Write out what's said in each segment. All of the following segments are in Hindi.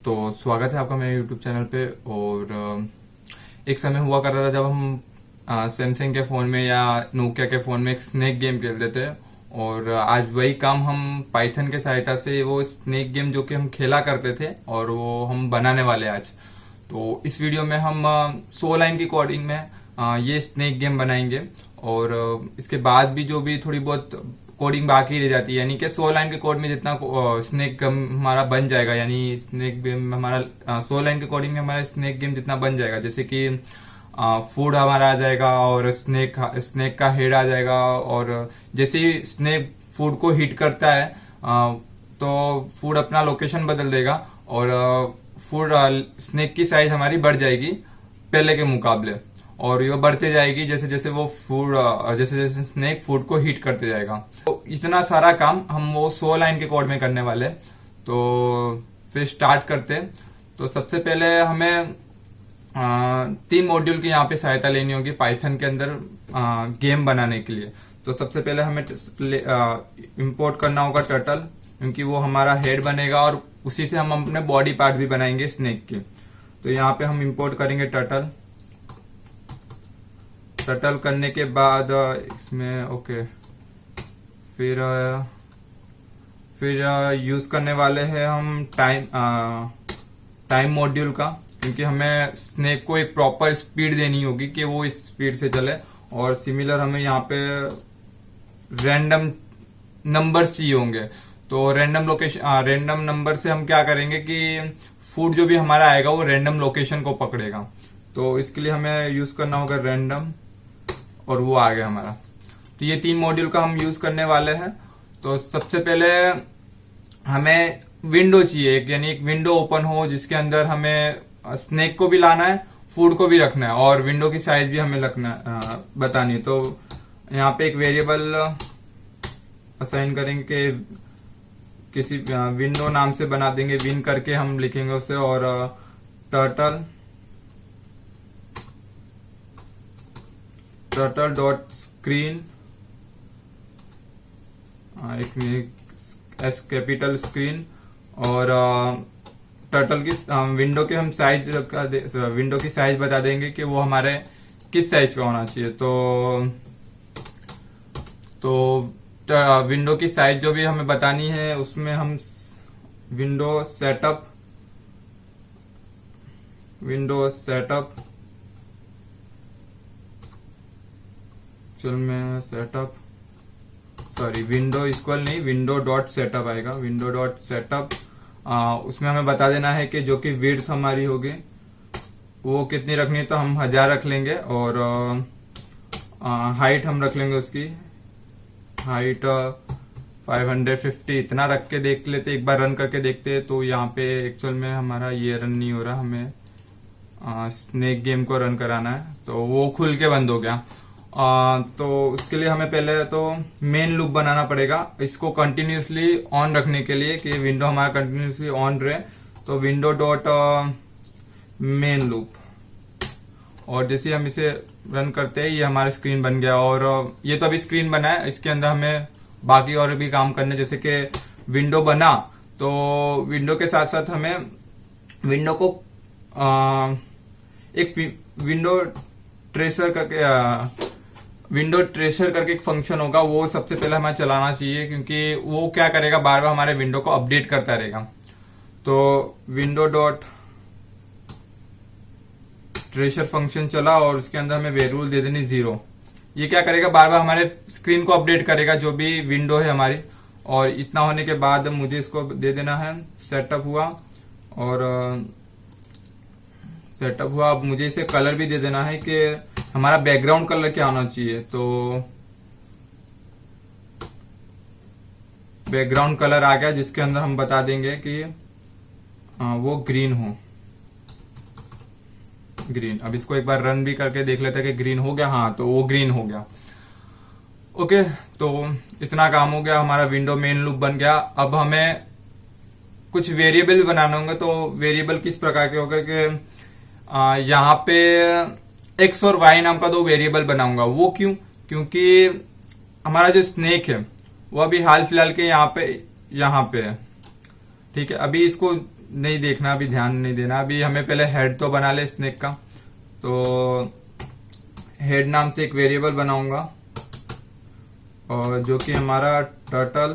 तो स्वागत है आपका मेरे YouTube चैनल पे। और एक समय हुआ करता था जब हम सैमसंग के फ़ोन में या नोकिया के फ़ोन में एक स्नेक गेम खेलते थे। और आज वही काम हम पाइथन के सहायता से वो स्नेक गेम जो कि हम खेला करते थे और वो हम बनाने वाले हैं आज। तो इस वीडियो में हम 100 लाइन की कोडिंग में ये स्नेक गेम बनाएंगे। और इसके बाद भी जो भी थोड़ी बहुत कोडिंग बाकी रह जाती है, यानी कि 100 लाइन के कोड में जितना स्नेक गेम हमारा बन जाएगा, यानी स्नेक गेम हमारा 100 लाइन के कोडिंग में हमारा स्नेक गेम जितना बन जाएगा, जैसे कि फूड हमारा आ जाएगा और स्नेक का हेड आ जाएगा। और जैसे ही स्नेक फूड को हिट करता है तो फूड अपना लोकेशन बदल देगा और फूड स्नेक की साइज हमारी बढ़ जाएगी पहले के मुकाबले। और ये बढ़ते जाएगी जैसे जैसे वो फूड जैसे जैसे स्नेक फूड को हिट करते जाएगा। तो इतना सारा काम हम वो 100 लाइन के कोड में करने वाले। तो फिर स्टार्ट करते। तो सबसे पहले हमें 3 मॉड्यूल की यहाँ पे सहायता लेनी होगी पाइथन के अंदर गेम बनाने के लिए। तो सबसे पहले हमें इंपोर्ट करना होगा टर्टल, क्योंकि वो हमारा हेड बनेगा और उसी से हम अपने बॉडी पार्ट भी बनाएंगे स्नेक के। तो यहाँ पे हम इंपोर्ट करेंगे टर्टल करने के बाद इसमें ओके फिर यूज करने वाले हैं हम टाइम मॉड्यूल का, क्योंकि हमें स्नेक को एक प्रॉपर स्पीड देनी होगी कि वो इस स्पीड से चले। और सिमिलर हमें यहाँ पे रैंडम नंबर्स चाहिए होंगे। तो रैंडम नंबर से हम क्या करेंगे कि फूड जो भी हमारा आएगा वो रैंडम लोकेशन को पकड़ेगा। तो इसके लिए हमें यूज करना होगा रैंडम, और वो आ गया हमारा। तो ये 3 मॉड्यूल का हम यूज करने वाले हैं। तो सबसे पहले हमें विंडो चाहिए, यानी एक विंडो ओपन हो जिसके अंदर हमें स्नेक को भी लाना है, फूड को भी रखना है और विंडो की साइज भी हमें बतानी है। तो यहाँ पे एक वेरिएबल असाइन करेंगे कि किसी विंडो नाम से बना देंगे, विन करके हम लिखेंगे उसे। और turtle dot screen, S capital screen. और टर्टल की विंडो के हम विंडो की साइज बता देंगे कि वो हमारे किस साइज का होना चाहिए। तो विंडो की साइज जो भी हमें बतानी है उसमें हम विंडो सेटअप विंडो इक्वल नहीं, विंडो डॉट सेटअप आएगा, विंडो डॉट सेटअप। उसमें हमें बता देना है कि जो कि विड्थ हमारी होगी वो कितनी रखनी है। तो हम 1000 रख लेंगे। और हाइट हम रख लेंगे, उसकी हाइट 550 इतना रख के देख लेते, एक बार रन करके देखते। तो यहाँ पे एक्चुअल में हमारा ये रन नहीं हो रहा, हमें स्नेक गेम को रन कराना है। तो वो खुल के बंद हो गया। तो उसके लिए हमें पहले तो मेन लूप बनाना पड़ेगा इसको कंटिन्यूसली ऑन रखने के लिए, कि विंडो हमारा कंटिन्यूसली ऑन रहे। तो विंडो डॉट मेन लूप, और जैसे हम इसे रन करते हैं ये हमारा स्क्रीन बन गया। और ये तो अभी स्क्रीन बना है, इसके अंदर हमें बाकी और भी काम करने, जैसे कि विंडो बना तो विंडो के साथ साथ हमें विंडो को एक विंडो ट्रेसर करके एक फंक्शन होगा, वो सबसे पहले हमें चलाना चाहिए, क्योंकि वो क्या करेगा, बार बार हमारे विंडो को अपडेट करता रहेगा। तो विंडो डॉट ट्रेसर फंक्शन चला और उसके अंदर हमें वेरिएबल दे देनी 0। ये क्या करेगा, बार बार हमारे स्क्रीन को अपडेट करेगा जो भी विंडो है हमारी। और इतना होने के बाद मुझे इसको दे देना है सेटअप हुआ। और सेटअप हुआ, अब मुझे इसे कलर भी दे देना है कि हमारा बैकग्राउंड कलर क्या होना चाहिए। तो बैकग्राउंड कलर आ गया, जिसके अंदर हम बता देंगे कि वो ग्रीन हो, ग्रीन। अब इसको एक बार रन भी करके देख लेते हैं कि ग्रीन हो गया। हाँ, तो वो ग्रीन हो गया। ओके, तो इतना काम हो गया, हमारा विंडो मेन लूप बन गया। अब हमें कुछ वेरिएबल भी बनाने होंगे। तो वेरिएबल किस प्रकार के होंगे कि यहाँ पे एक्स और वाई नाम का 2 वेरिएबल बनाऊंगा। वो क्यों? क्योंकि हमारा जो स्नेक है वो अभी हाल फिलहाल के यहाँ पे है। ठीक है, अभी इसको नहीं देखना, अभी ध्यान नहीं देना। अभी हमें पहले हेड तो बना ले स्नेक का। तो हेड नाम से एक वेरिएबल बनाऊंगा, और जो कि हमारा टर्टल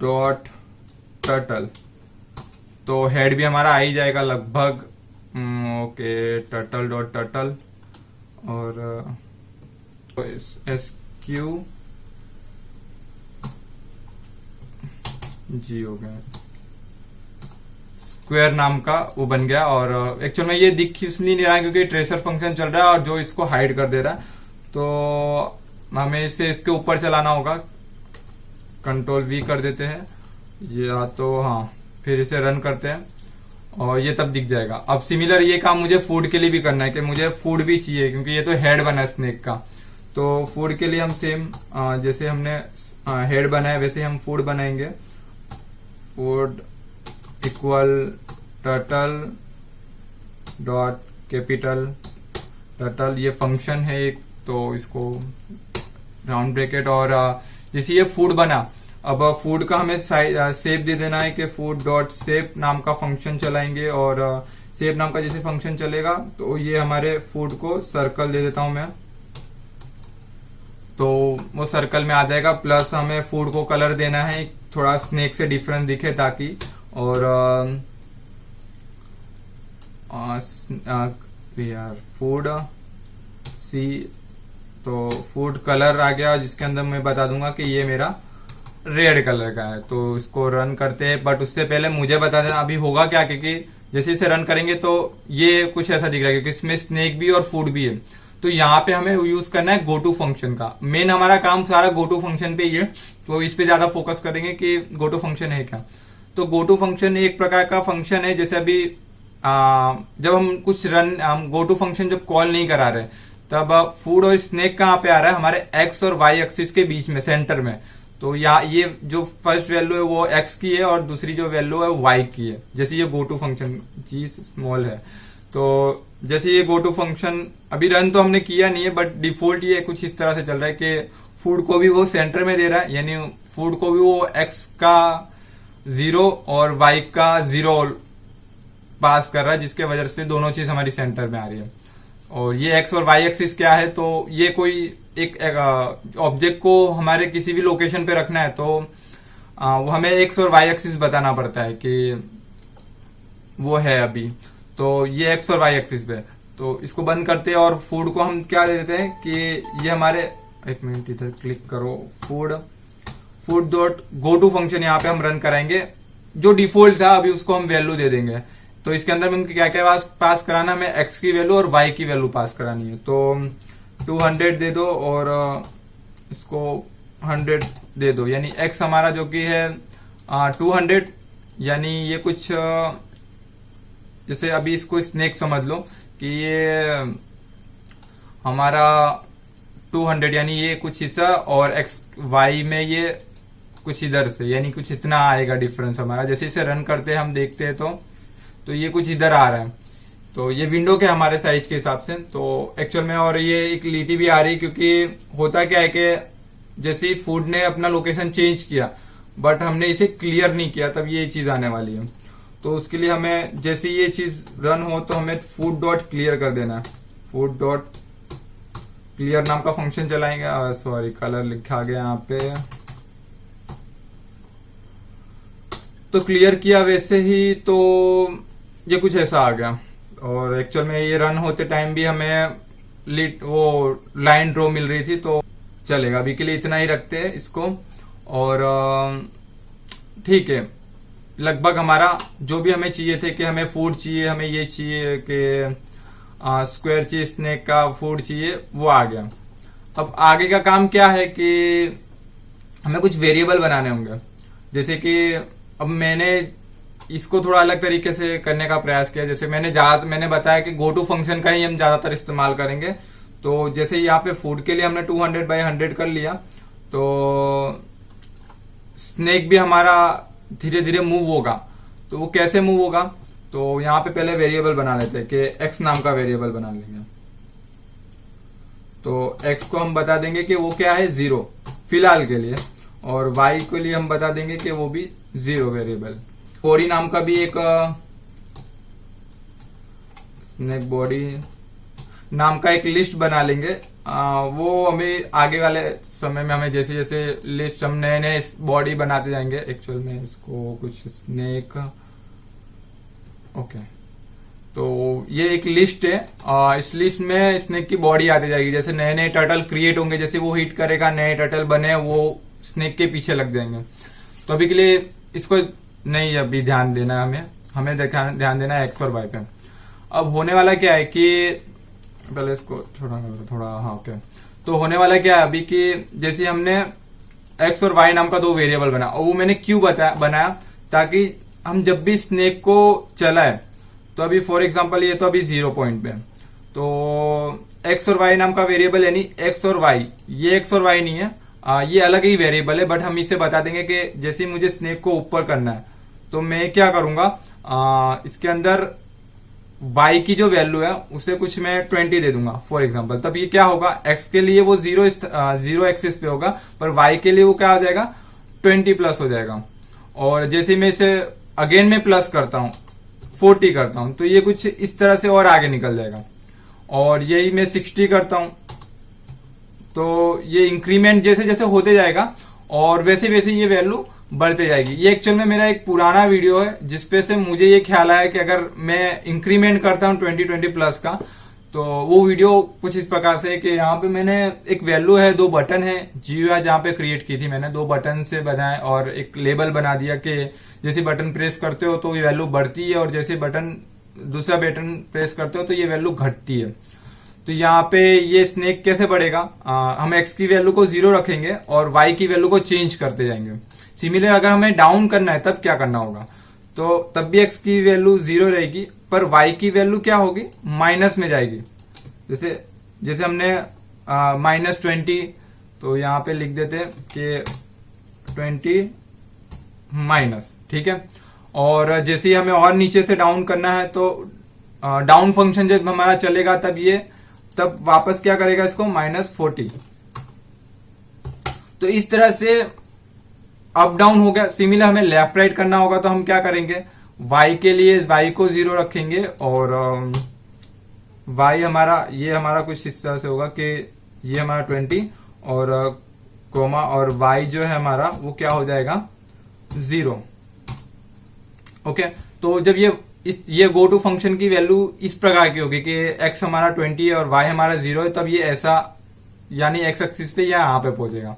डॉट टर्टल। तो हेड भी हमारा आ ही जाएगा लगभग। ओके, टर्टल डॉट टर्टल, और SQ जी हो गया, स्क्वायर नाम का वो बन गया। और एक्चुअल में ये दिख इसलिए नहीं रहा है क्योंकि ट्रेसर फंक्शन चल रहा है और जो इसको हाइड कर दे रहा है। तो हमें इसे इसके ऊपर चलाना होगा। Ctrl+V कर देते हैं, या तो हाँ, फिर इसे रन करते हैं और ये तब दिख जाएगा। अब सिमिलर ये काम मुझे फूड के लिए भी करना है कि मुझे फूड भी चाहिए, क्योंकि ये तो हेड बना है स्नेक का। तो फूड के लिए हम सेम जैसे हमने हेड बनाया वैसे हम फूड बनाएंगे। Food equal turtle dot capital turtle, ये फंक्शन है एक, तो इसको राउंड ब्रैकेट। और जैसे ये फूड बना, अब फूड का हमें सेव दे देना है कि फूड डॉट सेव नाम का फंक्शन चलाएंगे। और सेव नाम का जैसे फंक्शन चलेगा तो ये हमारे फूड को सर्कल दे देता हूं मैं, तो वो सर्कल में आ जाएगा। प्लस हमें फूड को कलर देना है थोड़ा स्नेक से डिफरेंस दिखे ताकि। और यार फूड सी, तो फूड कलर आ गया जिसके अंदर मैं बता दूंगा कि ये मेरा रेड कलर का है। तो इसको रन करते हैं, बट उससे पहले मुझे बता देना अभी होगा क्या, क्योंकि जैसे इसे रन करेंगे तो ये कुछ ऐसा दिख रहा है क्योंकि इसमें स्नेक भी और फूड भी है। तो यहाँ पे हमें यूज करना है गो टू फंक्शन का। मेन हमारा काम सारा गो टू फंक्शन पे ही है, तो इस पे ज्यादा फोकस करेंगे कि गो टू फंक्शन है क्या। तो गो टू फंक्शन एक प्रकार का फंक्शन है, जैसे अभी जब हम कुछ हम गो टू फंक्शन जब कॉल नहीं करा रहे तब फूड और स्नेक कहाँ पे आ रहा है, हमारे एक्स और वाई एक्सिस के बीच में, सेंटर में। तो यहाँ ये जो फर्स्ट वैल्यू है वो एक्स की है और दूसरी जो वैल्यू है वाई की है। जैसे ये गो टू फंक्शन जी स्मॉल है, तो जैसे ये गो टू फंक्शन अभी रन तो हमने किया नहीं है, बट डिफॉल्ट ये कुछ इस तरह से चल रहा है कि फूड को भी वो सेंटर में दे रहा है, यानी फूड को भी वो एक्स का 0 और वाई का 0 पास कर रहा है, जिसके वजह से दोनों चीज हमारी सेंटर में आ रही है। और ये एक्स और वाई एक्सिस क्या है, तो ये कोई एक ऑब्जेक्ट को हमारे किसी भी लोकेशन पे रखना है तो वो हमें एक्स और वाई एक्सिस बताना पड़ता है कि वो है अभी। तो ये एक्स और वाई एक्सिस पे, तो इसको बंद करते हैं और फूड को हम क्या दे देते हैं कि ये हमारे, एक मिनट इधर क्लिक करो, food dot go to function यहाँ पे हम रन कराएंगे। जो डिफॉल्ट था अभी उसको हम वैल्यू दे देंगे। तो इसके अंदर में क्या क्या पास कराना, हमें एक्स की वैल्यू और वाई की वैल्यू पास करानी है। तो 200 दे दो और इसको 100 दे दो, यानी एक्स हमारा जो कि है 200, यानी ये कुछ जैसे अभी इसको स्नेक समझ लो कि ये हमारा 200, यानी ये कुछ हिस्सा, और एक्स वाई में ये कुछ इधर से, यानी कुछ इतना आएगा डिफरेंस हमारा। जैसे इसे रन करते हैं हम देखते हैं तो ये कुछ इधर आ रहा है। तो ये विंडो के हमारे साइज के हिसाब से तो एक्चुअल में, और ये एक लीटी भी आ रही, क्योंकि होता क्या है कि जैसे फूड ने अपना लोकेशन चेंज किया बट हमने इसे क्लियर नहीं किया, तब ये चीज आने वाली है। तो उसके लिए हमें जैसे ये चीज रन हो तो हमें फूड डॉट क्लियर कर देना है। फूड डॉट क्लियर नाम का फंक्शन चलाएंगे। सॉरी, कलर लिखा गया यहाँ पे, तो क्लियर किया वैसे ही, तो ये कुछ ऐसा आ गया। और एक्चुअल में ये रन होते टाइम भी हमें वो लाइन ड्रॉ मिल रही थी, तो चलेगा। अभी के लिए इतना ही रखते हैं इसको। और ठीक है, लगभग हमारा जो भी हमें चाहिए थे कि हमें फूड चाहिए, हमें ये चाहिए कि स्क्वायर चाहिए, स्नेक का फूड चाहिए, वो आ गया। अब आगे का काम क्या है कि हमें कुछ वेरिएबल बनाने होंगे। जैसे कि अब मैंने इसको थोड़ा अलग तरीके से करने का प्रयास किया। जैसे मैंने बताया कि गो टू फंक्शन का ही हम ज्यादातर इस्तेमाल करेंगे। तो जैसे यहाँ पे फूड के लिए हमने 200 बाई 100 कर लिया, तो स्नेक भी हमारा धीरे धीरे मूव होगा। तो वो कैसे मूव होगा, तो यहाँ पे पहले वेरिएबल बना लेते हैं कि एक्स नाम का वेरिएबल बना लेंगे। तो एक्स को हम बता देंगे कि वो क्या है, 0 फिलहाल के लिए। और y के लिए हम बता देंगे कि वो भी 0 वेरिएबल। बॉडी नाम का भी एक स्नैक बॉडी नाम का एक लिस्ट बना लेंगे। वो हमें आगे वाले समय में हमें जैसे जैसे लिस्ट हम नए नए बॉडी बनाते जाएंगे। एक्चुअल में इसको कुछ स्नेक, ओके, तो ये एक लिस्ट है। इस लिस्ट में स्नेक की बॉडी आती जाएगी। जैसे नए नए टर्टल क्रिएट होंगे, जैसे वो हिट करेगा, नए टर्टल बने, वो स्नेक के पीछे लग जाएंगे। तो अभी के लिए इसको नहीं अभी ध्यान देना है, हमें ध्यान देना है एक्स और वाई पे। अब होने वाला क्या है कि पहले इसको थोड़ा हाँ ओके। तो होने वाला क्या है अभी कि जैसे हमने एक्स और वाई नाम का 2 वेरिएबल बना, और वो मैंने क्यों बनाया ताकि हम जब भी स्नेक को चलाए, तो अभी फॉर एग्जांपल ये तो अभी 0 पॉइंट पे, तो एक्स और वाई नाम का वेरिएबल यानी एक्स और वाई, ये एक्स और वाई नहीं है, ये अलग ही वेरिएबल है। बट हम इसे बता देंगे कि जैसे मुझे स्नेक को ऊपर करना है तो मैं क्या करूंगा, इसके अंदर y की जो वैल्यू है उसे कुछ मैं 20 दे दूंगा फॉर एग्जांपल। तब ये क्या होगा, x के लिए वो 0 एक्सिस पे होगा, पर y के लिए वो क्या हो जाएगा 20 प्लस हो जाएगा। और जैसे मैं इसे अगेन में प्लस करता हूं 40 करता हूं, तो ये कुछ इस तरह से और आगे निकल जाएगा। और यही मैं 60 करता हूं, तो ये इंक्रीमेंट जैसे जैसे होते जाएगा और वैसे वैसे ये वैल्यू बढ़ते जाएगी। ये एक्चुअल में मेरा एक पुराना वीडियो है जिसपे से मुझे ये ख्याल आया कि अगर मैं इंक्रीमेंट करता हूँ 2020 प्लस का, तो वो वीडियो कुछ इस प्रकार से है कि यहाँ पे मैंने एक वैल्यू है, 2 बटन है, GUI जहाँ पे क्रिएट की थी मैंने, 2 बटन से बनाए और एक लेबल बना दिया कि जैसे बटन प्रेस करते हो तो ये वैल्यू बढ़ती है और जैसे दूसरा बटन प्रेस करते हो तो ये वैल्यू घटती है। तो यहाँ पे ये स्नेक कैसे बढ़ेगा, हम x की वैल्यू को 0 रखेंगे और y की वैल्यू को चेंज करते जाएंगे। सिमिलर अगर हमें डाउन करना है तब क्या करना होगा, तो तब भी x की वैल्यू 0 रहेगी, पर y की वैल्यू क्या होगी, माइनस में जाएगी। जैसे हमने -20, तो यहाँ पे लिख देते कि 20 माइनस, ठीक है। और जैसे हमें और नीचे से डाउन करना है तो डाउन फंक्शन जब हमारा चलेगा तब वापस क्या करेगा इसको, -40। तो इस तरह से अप डाउन हो गया। सिमिलर हमें लेफ्ट राइट करना होगा तो हम क्या करेंगे, y के लिए y को 0 रखेंगे और y हमारा कुछ इस तरह से होगा कि ये हमारा 20 और कोमा और y जो है हमारा वो क्या हो जाएगा 0। ओके, तो जब ये गो टू फंक्शन की वैल्यू इस प्रकार की होगी कि x हमारा 20 और y हमारा 0 है, तब ये ऐसा यानी x एक्सिस पे या यहाँ पे पहुंचेगा।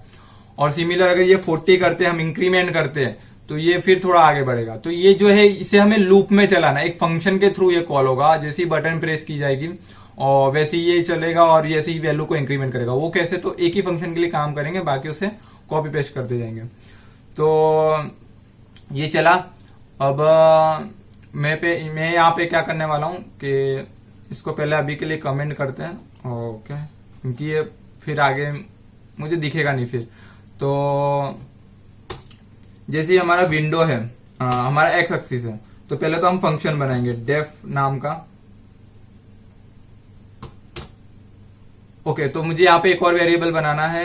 और सिमिलर अगर ये 40 करते हैं, हम इंक्रीमेंट करते हैं, तो ये फिर थोड़ा आगे बढ़ेगा। तो ये जो है इसे हमें लूप में चलाना, एक फंक्शन के थ्रू ये कॉल होगा। जैसे ही बटन प्रेस की जाएगी और वैसे ही ये चलेगा और ऐसे ही वैल्यू को इंक्रीमेंट करेगा। वो कैसे, तो एक ही फंक्शन के लिए काम करेंगे, बाकी उसे कॉपी पेस्ट करते जाएंगे। तो ये चला। अब मैं यहाँ पे क्या करने वाला हूँ कि इसको पहले अभी के लिए कमेंट करते हैं, ओके, क्योंकि ये फिर आगे मुझे दिखेगा नहीं फिर। तो जैसे हमारा विंडो है, हमारा एक्स एक्सिस है, तो पहले तो हम फंक्शन बनाएंगे डेफ नाम का। ओके, तो मुझे यहाँ पे एक और वेरिएबल बनाना है,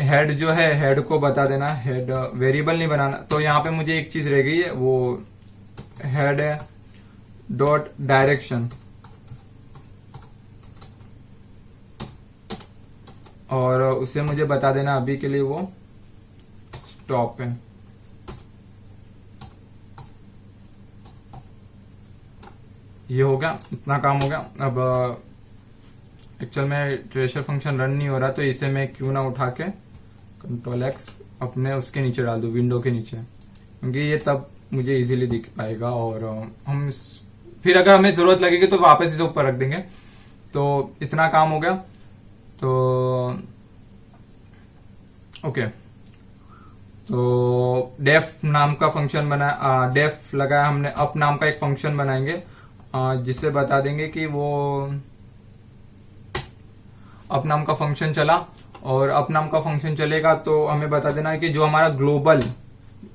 हेड जो है हेड को बता देना, हेड वेरिएबल नहीं बनाना। तो यहाँ पे मुझे एक चीज रह गई है, वो हेड डॉट डायरेक्शन, और उसे मुझे बता देना अभी के लिए वो स्टॉप है। ये हो गया, इतना काम हो गया। अब एक्चुअल में ट्रेशर फंक्शन रन नहीं हो रहा, तो इसे मैं क्यों ना उठा के Ctrl+X अपने उसके नीचे डाल दूं, विंडो के नीचे, क्योंकि ये तब मुझे इजीली दिख पाएगा। और हम फिर अगर हमें जरूरत लगेगी तो वापस इसे ऊपर रख देंगे। तो इतना काम हो गया। तो ओके, तो डेफ नाम का फंक्शन बना, डेफ लगाया हमने। अप नाम का एक फंक्शन बनाएंगे जिससे बता देंगे कि वो अप नाम का फंक्शन चला, और अप नाम का फंक्शन चलेगा तो हमें बता देना है कि जो हमारा ग्लोबल,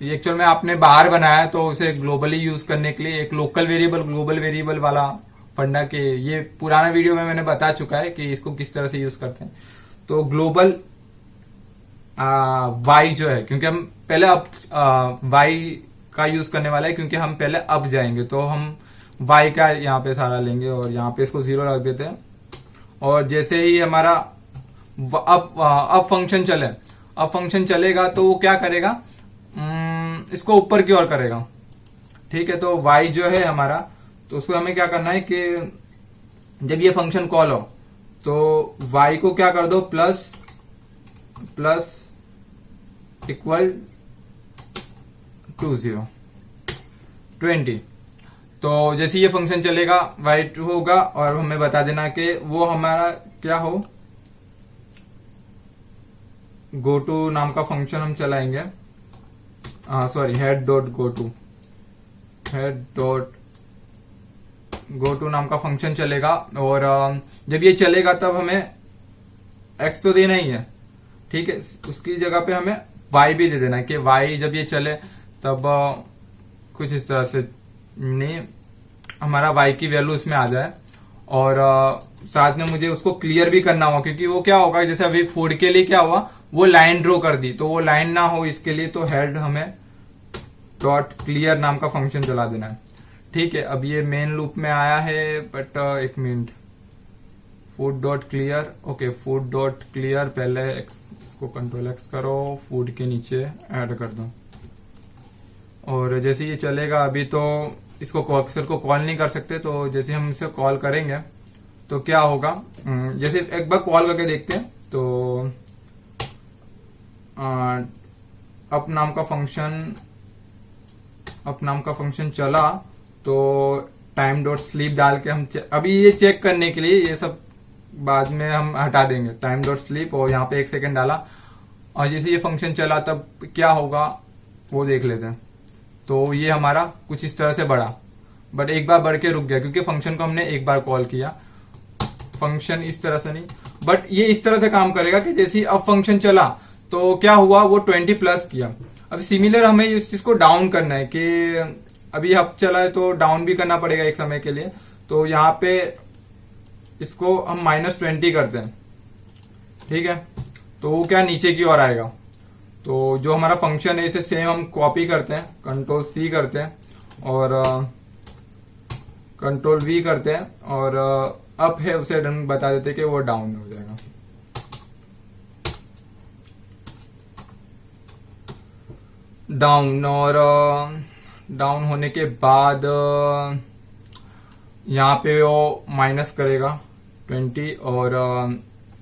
एक्चुअल में आपने बाहर बनाया है तो उसे ग्लोबली यूज करने के लिए एक लोकल वेरिएबल ग्लोबल वेरिएबल वाला फंडा के, ये पुराना वीडियो में मैंने बता चुका है कि इसको किस तरह से यूज करते हैं। तो ग्लोबल वाई जो है, क्योंकि हम पहले अब वाई का यूज करने वाला है, क्योंकि हम पहले अब जाएंगे तो हम वाई का यहाँ पे सारा लेंगे और यहाँ पे इसको 0 रख देते हैं। और जैसे ही हमारा अब फंक्शन चले, अब फंक्शन चलेगा तो वो क्या करेगा, इसको ऊपर की ओर करेगा। ठीक है, तो y जो है हमारा, तो उसको हमें क्या करना है कि जब ये फंक्शन कॉल हो तो y को क्या कर दो, प्लस इक्वल टू 20। तो जैसे ये फंक्शन चलेगा y2 होगा और हमें बता देना कि वो हमारा क्या हो, गो टू नाम का फंक्शन हम चलाएंगे, हेड डॉट गो टू नाम का फंक्शन चलेगा। और जब ये चलेगा तब हमें x तो देना ही है, ठीक है, उसकी जगह पे हमें y भी दे देना है कि y जब ये चले तब कुछ इस तरह से नहीं हमारा y की वैल्यू इसमें आ जाए। और साथ में मुझे उसको क्लियर भी करना होगा, क्योंकि वो क्या होगा, जैसे अभी फूड के लिए क्या हुआ, वो लाइन ड्रॉ कर दी, तो वो लाइन ना हो इसके लिए तो हेड हमें डॉट क्लियर नाम का फंक्शन चला देना है। ठीक है, अब ये मेन लूप में आया है, बट एक minute, food dot clear, okay, food dot clear, पहले इसको कंट्रोल एक्स करो, फूड के नीचे ऐड कर दो। और जैसे ये चलेगा, अभी तो इसको अक्सर को कॉल नहीं कर सकते, तो जैसे हम इसे कॉल करेंगे तो क्या होगा, जैसे एक बार कॉल करके देखते हैं। तो अप नाम का फंक्शन चला तो टाइम डॉट स्लीप डाल के हम अभी ये चेक करने के लिए, ये सब बाद में हम हटा देंगे, टाइम डॉट स्लीप, और यहाँ पे 1 सेकेंड डाला और जैसे ये फंक्शन चला तब क्या होगा वो देख लेते हैं। तो ये हमारा कुछ इस तरह से बढ़ा, बट एक बार बढ़ के रुक गया, क्योंकि फंक्शन को हमने एक बार कॉल किया, फंक्शन इस तरह से नहीं, बट ये इस तरह से काम करेगा कि जैसे अब फंक्शन चला तो क्या हुआ, वो 20 प्लस किया। अब सिमिलर हमें इस चीज को डाउन करना है कि अभी अब चला है तो डाउन भी करना पड़ेगा एक समय के लिए, तो यहाँ पे इसको हम -20 करते हैं। ठीक है, तो वो क्या नीचे की ओर आएगा। तो जो हमारा फंक्शन है इसे सेम हम कॉपी करते हैं, कंट्रोल C करते हैं और कंट्रोल V करते हैं, और अप है उसे बता देते हैं कि वो डाउन हो जाएगा। डाउन, और डाउन होने के बाद यहाँ पे वो माइनस करेगा 20, और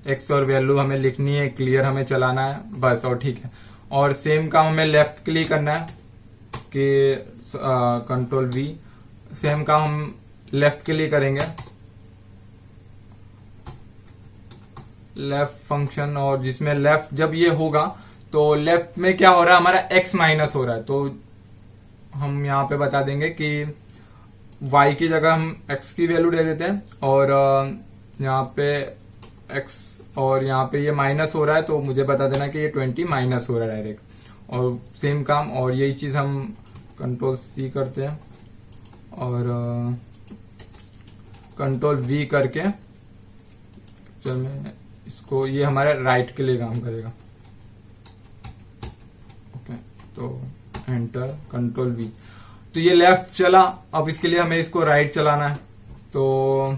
एक्स और वैल्यू हमें लिखनी है, क्लियर हमें चलाना है बस, और ठीक है। और सेम काम हमें लेफ्ट क्लिक करना है कि कंट्रोल V, सेम काम हम लेफ्ट के लिए करेंगे, लेफ्ट फंक्शन, और जिसमें लेफ्ट जब ये होगा तो लेफ्ट में क्या हो रहा है, हमारा x माइनस हो रहा है, तो हम यहाँ पे बता देंगे कि y की जगह हम x की वैल्यू दे देते हैं, और यहाँ पे x और यहाँ पे ये माइनस हो रहा है, तो मुझे बता देना कि ये 20 माइनस हो रहा है डायरेक्ट, और सेम काम, और यही चीज हम कंट्रोल C करते हैं और कंट्रोल V करके चल इसको, ये हमारे राइट के लिए काम करेगा। ओके, तो एंटर, कंट्रोल V, तो ये लेफ्ट चला, अब इसके लिए हमें इसको राइट चलाना है, तो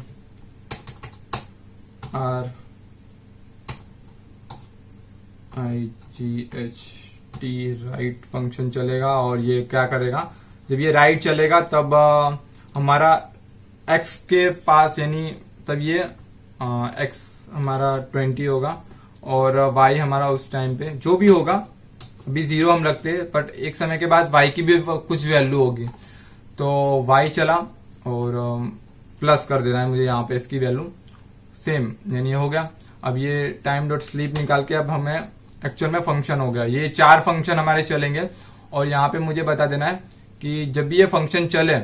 RIGHT राइट फंक्शन चलेगा, और ये क्या करेगा, जब ये राइट चलेगा तब हमारा x के पास, यानी तब ये x हमारा 20 होगा, और y हमारा उस टाइम पे जो भी होगा, अभी 0 हम रखते हैं, बट एक समय के बाद y की भी कुछ वैल्यू होगी, तो y चला और प्लस कर देना है मुझे यहाँ पे इसकी वैल्यू सेम, यानी हो गया। अब ये टाइम डॉट स्लीप निकाल के अब हमें एक्चुअल में फंक्शन हो गया, ये 4 फंक्शन हमारे चलेंगे, और यहाँ पे मुझे बता देना है कि जब भी ये फंक्शन चले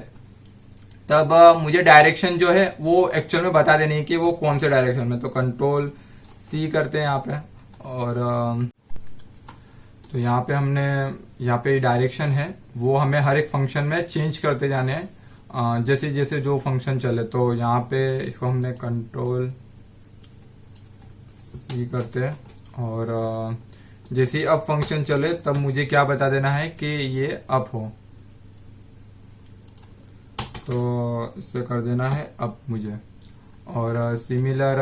तब मुझे डायरेक्शन जो है वो एक्चुअल में बता देनी है कि वो कौन से डायरेक्शन में, तो कंट्रोल C करते हैं यहाँ पे, और तो यहाँ पे हमने यहाँ पे डायरेक्शन है वो हमें हर एक फंक्शन में चेंज करते जाने हैं जैसे जैसे जो फंक्शन चले। तो यहाँ पे इसको हमने कंट्रोल C करते हैं, और जैसे ही अप फंक्शन चले तब मुझे क्या बता देना है कि ये अप हो, तो इससे कर देना है अप मुझे। और सिमिलर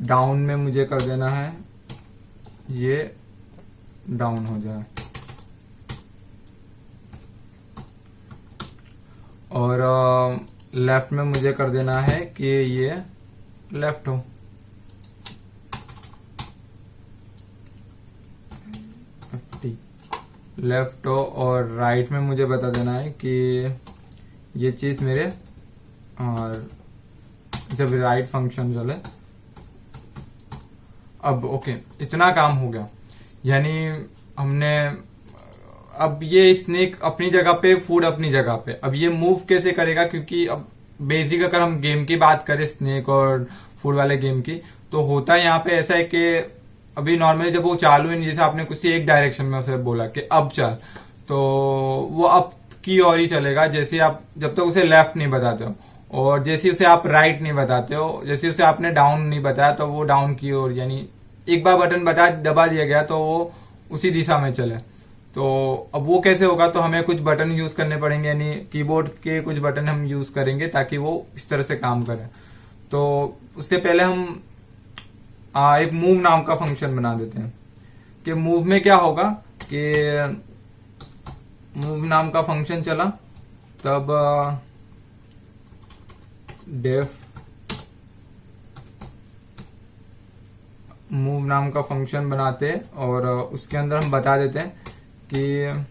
डाउन में मुझे कर देना है ये डाउन हो जाए। और लेफ्ट में मुझे कर देना है कि ये लेफ्ट हो। लेफ्ट हो। और राइट में मुझे बता देना है कि ये चीज मेरे, और जब राइट फंक्शन चले। अब ओके, इतना काम हो गया, यानी हमने अब ये स्नेक अपनी जगह पे, फूड अपनी जगह पे। अब ये मूव कैसे करेगा, क्योंकि अब बेसिक अगर हम गेम की बात करें स्नेक और फूड वाले गेम की, तो होता है यहाँ पे ऐसा है कि अभी नॉर्मली जब वो चालू है, जैसे आपने किसी एक डायरेक्शन में उसे बोला कि अब चल, तो वो अप की ओर ही चलेगा, जैसे आप जब तक उसे लेफ्ट नहीं बताते हो, और जैसे उसे आप राइट नहीं बताते हो, जैसे उसे आपने डाउन नहीं बताया तो वो डाउन की ओर, यानी एक बार बटन दबा दिया गया तो वो उसी दिशा में चले। तो अब वो कैसे होगा, तो हमें कुछ बटन यूज करने पड़ेंगे, यानी कीबोर्ड के कुछ बटन हम यूज करेंगे ताकि वो इस तरह से काम करे। तो उससे पहले हम एक मूव नाम का फंक्शन बना देते हैं कि मूव में क्या होगा कि मूव नाम का फंक्शन चला तब डेफ मूव नाम का फंक्शन बनाते हैं, और उसके अंदर हम बता देते हैं कि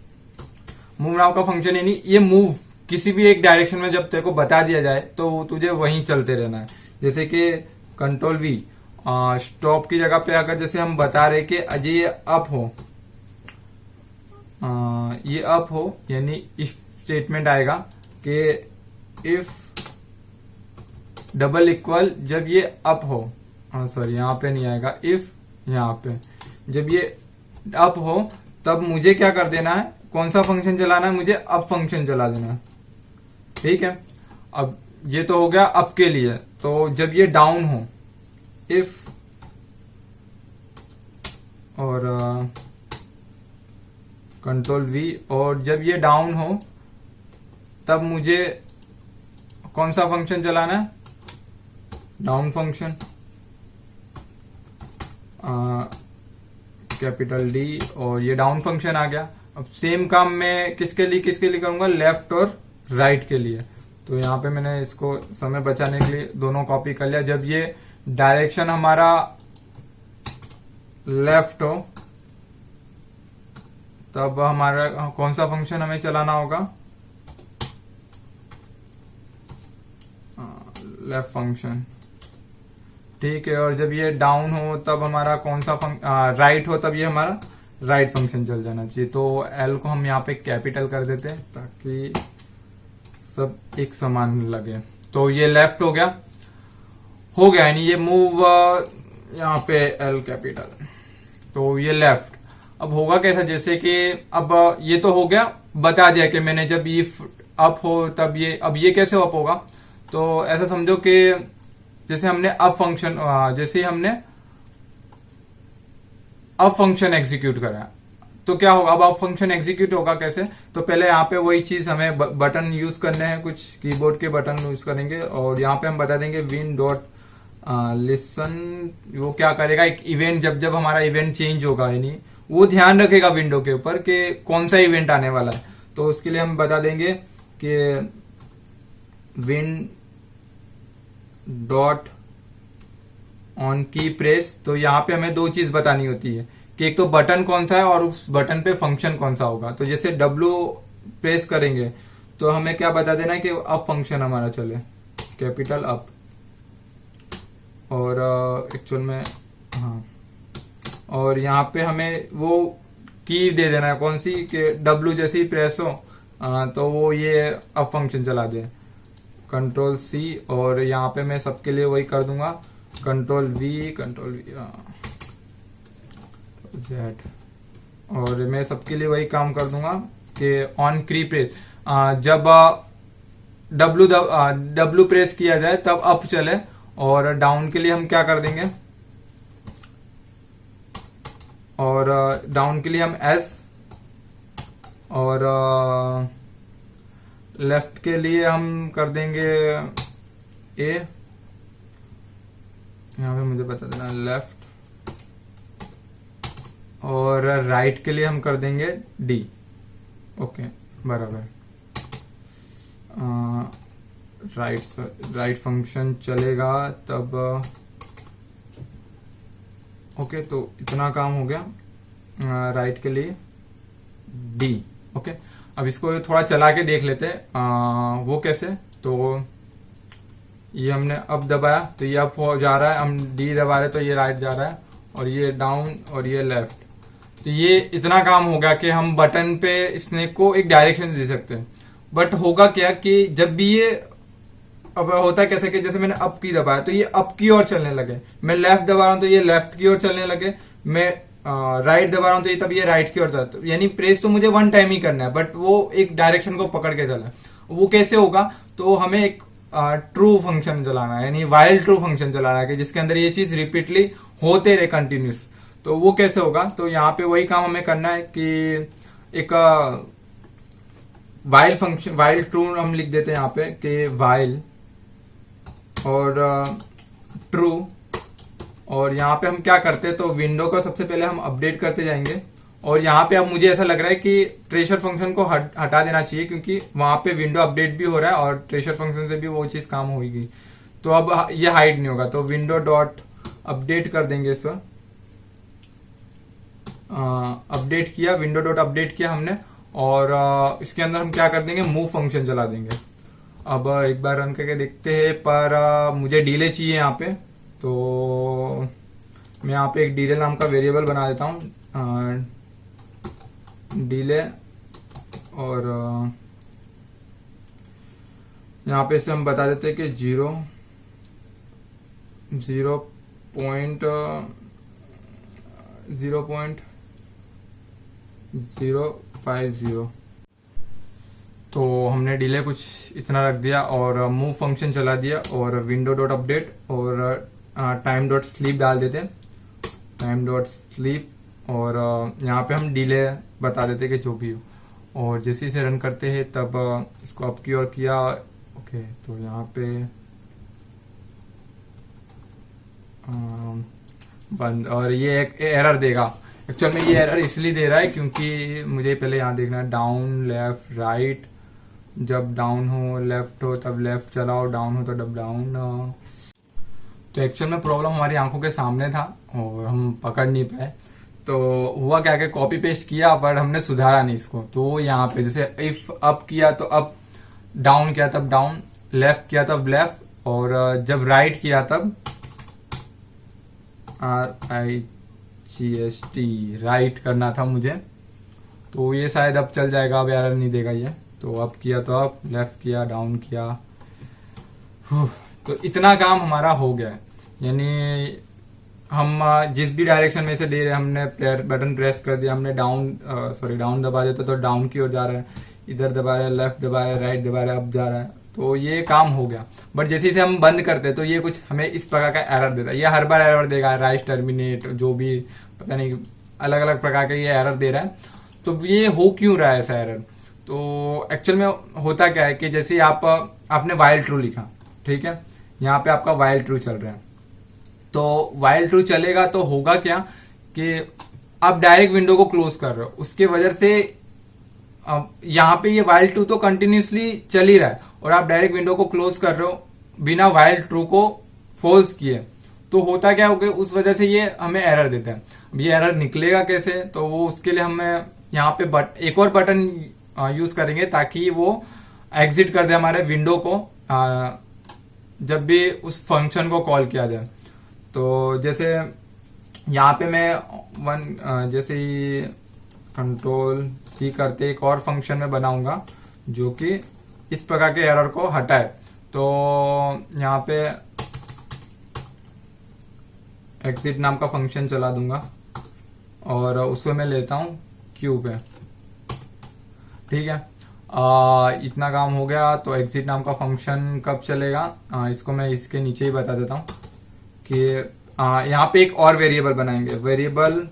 मूव नाम का फंक्शन, यानी ये मूव किसी भी एक डायरेक्शन में जब तेरे को बता दिया जाए तो तुझे वहीं चलते रहना है। जैसे कि कंट्रोल वी स्टॉप की जगह पे अगर जैसे हम बता रहे कि अजय ये अप हो, ये अप हो, यानी इफ स्टेटमेंट आएगा कि इफ डबल इक्वल, जब ये अप हो, सॉरी यहाँ पे नहीं आएगा, इफ यहाँ पे जब ये अप हो तब मुझे क्या कर देना है, कौन सा फंक्शन चलाना है, मुझे अप फंक्शन चला देना है। ठीक है, अब ये तो हो गया अप के लिए। तो जब ये डाउन हो, इफ और कंट्रोल वी, और जब ये डाउन हो तब मुझे कौन सा फंक्शन चलाना है, डाउन फंक्शन, कैपिटल डी, और ये डाउन फंक्शन आ गया। अब सेम काम मैं किसके लिए करूंगा, लेफ्ट और राइट के लिए। तो यहाँ पे मैंने इसको समय बचाने के लिए दोनों कॉपी कर लिया। जब ये डायरेक्शन हमारा लेफ्ट हो तब हमारा कौन सा फंक्शन हमें चलाना होगा, लेफ्ट फंक्शन। ठीक है, और जब ये डाउन हो तब हमारा कौन सा राइट हो, तब ये हमारा राइट फंक्शन चल जाना चाहिए। तो एल को हम यहाँ पे कैपिटल कर देते हैं ताकि सब एक समान लगे। तो ये लेफ्ट हो गया यानी ये मूव यहाँ पे एल कैपिटल, तो ये लेफ्ट। अब होगा कैसा, जैसे कि अब ये तो हो गया, बता दिया कि मैंने जब ये अप हो तब ये, अब ये कैसे अप होगा, तो ऐसा समझो कि जैसे हमने अप फंक्शन, जैसे हमने अप फंक्शन एग्जीक्यूट करा, तो क्या होगा, अब अप फंक्शन एग्जीक्यूट होगा कैसे, तो पहले यहाँ पे वही चीज हमें बटन यूज करने हैं, कुछ कीबोर्ड के बटन यूज करेंगे, और यहाँ पे हम बता देंगे विन डॉट लिसन। वो क्या करेगा, एक इवेंट, जब हमारा इवेंट चेंज होगा, यानी वो ध्यान रखेगा विंडो के ऊपर कि कौन सा इवेंट आने वाला है। तो उसके लिए हम बता देंगे कि विन डॉट ऑन की प्रेस। तो यहाँ पे हमें दो चीज बतानी होती है कि एक तो बटन कौन सा है और उस बटन पे फंक्शन कौन सा होगा। तो जैसे W प्रेस करेंगे तो हमें क्या बता देना है कि अप फंक्शन हमारा चले, कैपिटल अप। और एक्चुअल में हाँ, और यहाँ पे हमें वो की दे देना है कौन सी, कि W जैसे ही प्रेस हो तो वो ये अप फंक्शन चला दे, कंट्रोल C। और यहाँ पे मैं सबके लिए वही कर दूंगा, कंट्रोल V Z, और मैं सबके लिए वही काम कर दूंगा कि ऑन की प्रेस, जब W प्रेस किया जाए तब अप चले, और डाउन के लिए हम क्या कर देंगे, और डाउन के लिए हम S, और लेफ्ट के लिए हम कर देंगे A। यहाँ पे मुझे बता देना लेफ्ट, और राइट के लिए हम कर देंगे D। ओके बराबर। राइट फंक्शन चलेगा तब। ओके तो इतना काम हो गया राइट के लिए D। ओके अब इसको थोड़ा चला के देख लेते हैं वो कैसे। तो ये हमने अप दबाया तो ये अप हो जा रहा है, हम D दबा रहे तो ये राइट जा रहा है, और ये डाउन और ये लेफ्ट। तो ये इतना काम हो गया कि हम बटन पे स्नेक को एक डायरेक्शन दे सकते हैं। बट होगा क्या कि जब भी ये अब होता है कैसे कि जैसे मैंने अप की दबाया तो ये अप की ओर चलने लगे, मैं लेफ्ट दबा रहा हूं तो ये लेफ्ट की ओर चलने लगे, मैं राइट दबा रहा हूं तो ये तब ये राइट की ओर चलता है। यानी प्रेस तो मुझे वन टाइम ही करना है, बट वो एक डायरेक्शन को पकड़ के चला। वो कैसे होगा, तो हमें एक ट्रू फंक्शन चलाना है, यानी वाइल ट्रू फंक्शन चलाना है कि जिसके अंदर ये चीज रिपीटली होते रहे कंटिन्यूस। तो वो कैसे होगा, तो यहाँ पे वही काम हमें करना है कि एक वाइल फंक्शन, वाइल ट्रू हम लिख देते हैं यहाँ पे कि वाइल और ट्रू। और यहाँ पे हम क्या करते हैं, तो विंडो को सबसे पहले हम अपडेट करते जाएंगे। और यहाँ पे अब मुझे ऐसा लग रहा है कि ट्रेशर फंक्शन को हटा देना चाहिए, क्योंकि वहां पे विंडो अपडेट भी हो रहा है और ट्रेशर फंक्शन से भी वो चीज काम होगी। तो अब ये हाइड नहीं होगा, तो विंडो डॉट अपडेट कर देंगे इसको। अपडेट किया, विंडो डॉट अपडेट किया हमने, और इसके अंदर हम क्या कर देंगे, मूव फंक्शन चला देंगे। अब एक बार रन करके देखते हैं, पर मुझे डिले चाहिए यहाँ पे, तो मैं यहाँ पे एक डिले नाम का वेरिएबल बना देता हूँ, डिले। और यहाँ पे से हम बता देते हैं कि 0.050। तो हमने डिले कुछ इतना रख दिया और मूव फंक्शन चला दिया, और विंडो डॉट अपडेट और टाइम डॉट स्लीप डाल देते हैं, टाइम डॉट स्लीप। और यहाँ पे हम डिले बता देते कि जो भी हो, और जैसे इसे रन करते हैं तब इसको अप की ओर किया। ओके तो यहाँ पे बंद, और ये एक एरर देगा। एक्चुअल में ये एरर इसलिए दे रहा है क्योंकि मुझे पहले यहाँ देखना है डाउन लेफ्ट राइट, जब डाउन हो लेफ्ट हो तब लेफ्ट चलाओ, डाउन हो तो तब डाउन। तो एक्चुअल में प्रॉब्लम हमारी आंखों के सामने था और हम पकड़ नहीं पाए। तो हुआ क्या कि कॉपी पेस्ट किया पर हमने सुधारा नहीं इसको। तो यहाँ पे जैसे इफ अप किया तो अप, डाउन किया तब डाउन, लेफ्ट किया तब लेफ्ट, और जब राइट किया तब RIGHT राइट करना था मुझे। तो ये शायद अब चल जाएगा, अब एरर नहीं देगा ये। तो अप किया तो अप, लेफ्ट किया, डाउन किया। तो इतना काम हमारा हो गया है, यानी हम जिस भी डायरेक्शन में से दे रहे, हमने बटन प्रेस कर दिया, हमने डाउन दबा देता तो डाउन की ओर जा रहा है, इधर दबा रहे, लेफ्ट दबा रहे, राइट दबा रहे, अप जा रहा है। तो ये काम हो गया। बट जैसे इसे हम बंद करते तो ये कुछ हमें इस प्रकार का एरर देता है। ये हर बार एरर देगा, राइट टर्मिनेट, जो भी पता नहीं अलग अलग प्रकार के ये एरर दे रहा है। तो ये हो क्यों रहा है ऐसा एरर? तो एक्चुअल में होता क्या है कि जैसे आपने वाइल ट्रू लिखा, ठीक है, यहाँ पे आपका वाइल ट्रू चल रहा है। तो वाइल ट्रू चलेगा तो होगा क्या कि आप डायरेक्ट विंडो को क्लोज कर रहे हो, उसके वजह से यहाँ पे ये वाइल ट्रू तो कंटिन्यूसली चल ही रहा है, और आप डायरेक्ट विंडो को क्लोज कर रहे हो बिना वाइल ट्रू को फॉल्स किए। तो होता क्या होगा, उस वजह से ये हमें एरर देता है। अब ये एरर निकलेगा कैसे, तो वो उसके लिए हमें यहाँ पे एक और बटन यूज करेंगे ताकि वो एग्जिट कर दे हमारे विंडो को जब भी उस फंक्शन को कॉल किया जाए। तो जैसे यहाँ पे मैं जैसे ही Ctrl+C करते एक और फंक्शन में बनाऊंगा जो कि इस प्रकार के एरर को हटाए। तो यहाँ पे एग्जिट नाम का फंक्शन चला दूंगा और उसको मैं लेता हूं क्यू पे, ठीक है। इतना काम हो गया। तो एग्जिट नाम का फंक्शन कब चलेगा, इसको मैं इसके नीचे ही बता देता हूं कि यहाँ पे एक और वेरिएबल बनाएंगे, वेरिएबल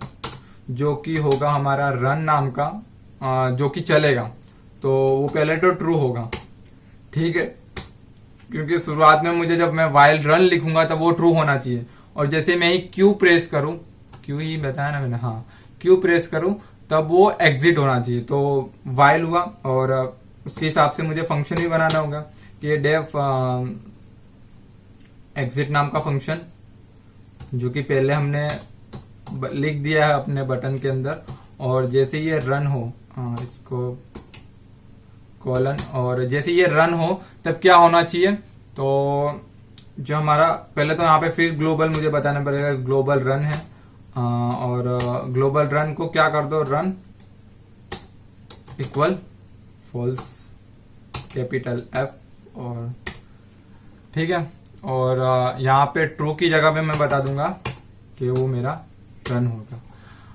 जो कि होगा हमारा रन नाम का, जो कि चलेगा। तो वो पहले तो ट्रू होगा, ठीक है, क्योंकि शुरुआत में मुझे जब मैं वाइल रन लिखूंगा तब वो ट्रू होना चाहिए। और जैसे मैं ही क्यू प्रेस करूं, क्यू ही बताया ना मैंने, हाँ, क्यू प्रेस करूं तब वो एग्जिट होना चाहिए। तो वाइल हुआ और उसके हिसाब से मुझे फंक्शन भी बनाना होगा कि डेफ एग्जिट नाम का फंक्शन, जो कि पहले हमने लिख दिया है अपने बटन के अंदर। और जैसे ये रन हो, इसको कॉलन, और जैसे ये रन हो तब क्या होना चाहिए, तो जो हमारा पहले तो यहाँ पे फिर ग्लोबल मुझे बताना पड़ेगा, ग्लोबल रन है, और ग्लोबल रन को क्या कर दो, run equal false capital F, और ठीक है। और यहाँ पे ट्रू की जगह पे मैं बता दूंगा कि वो मेरा रन होगा।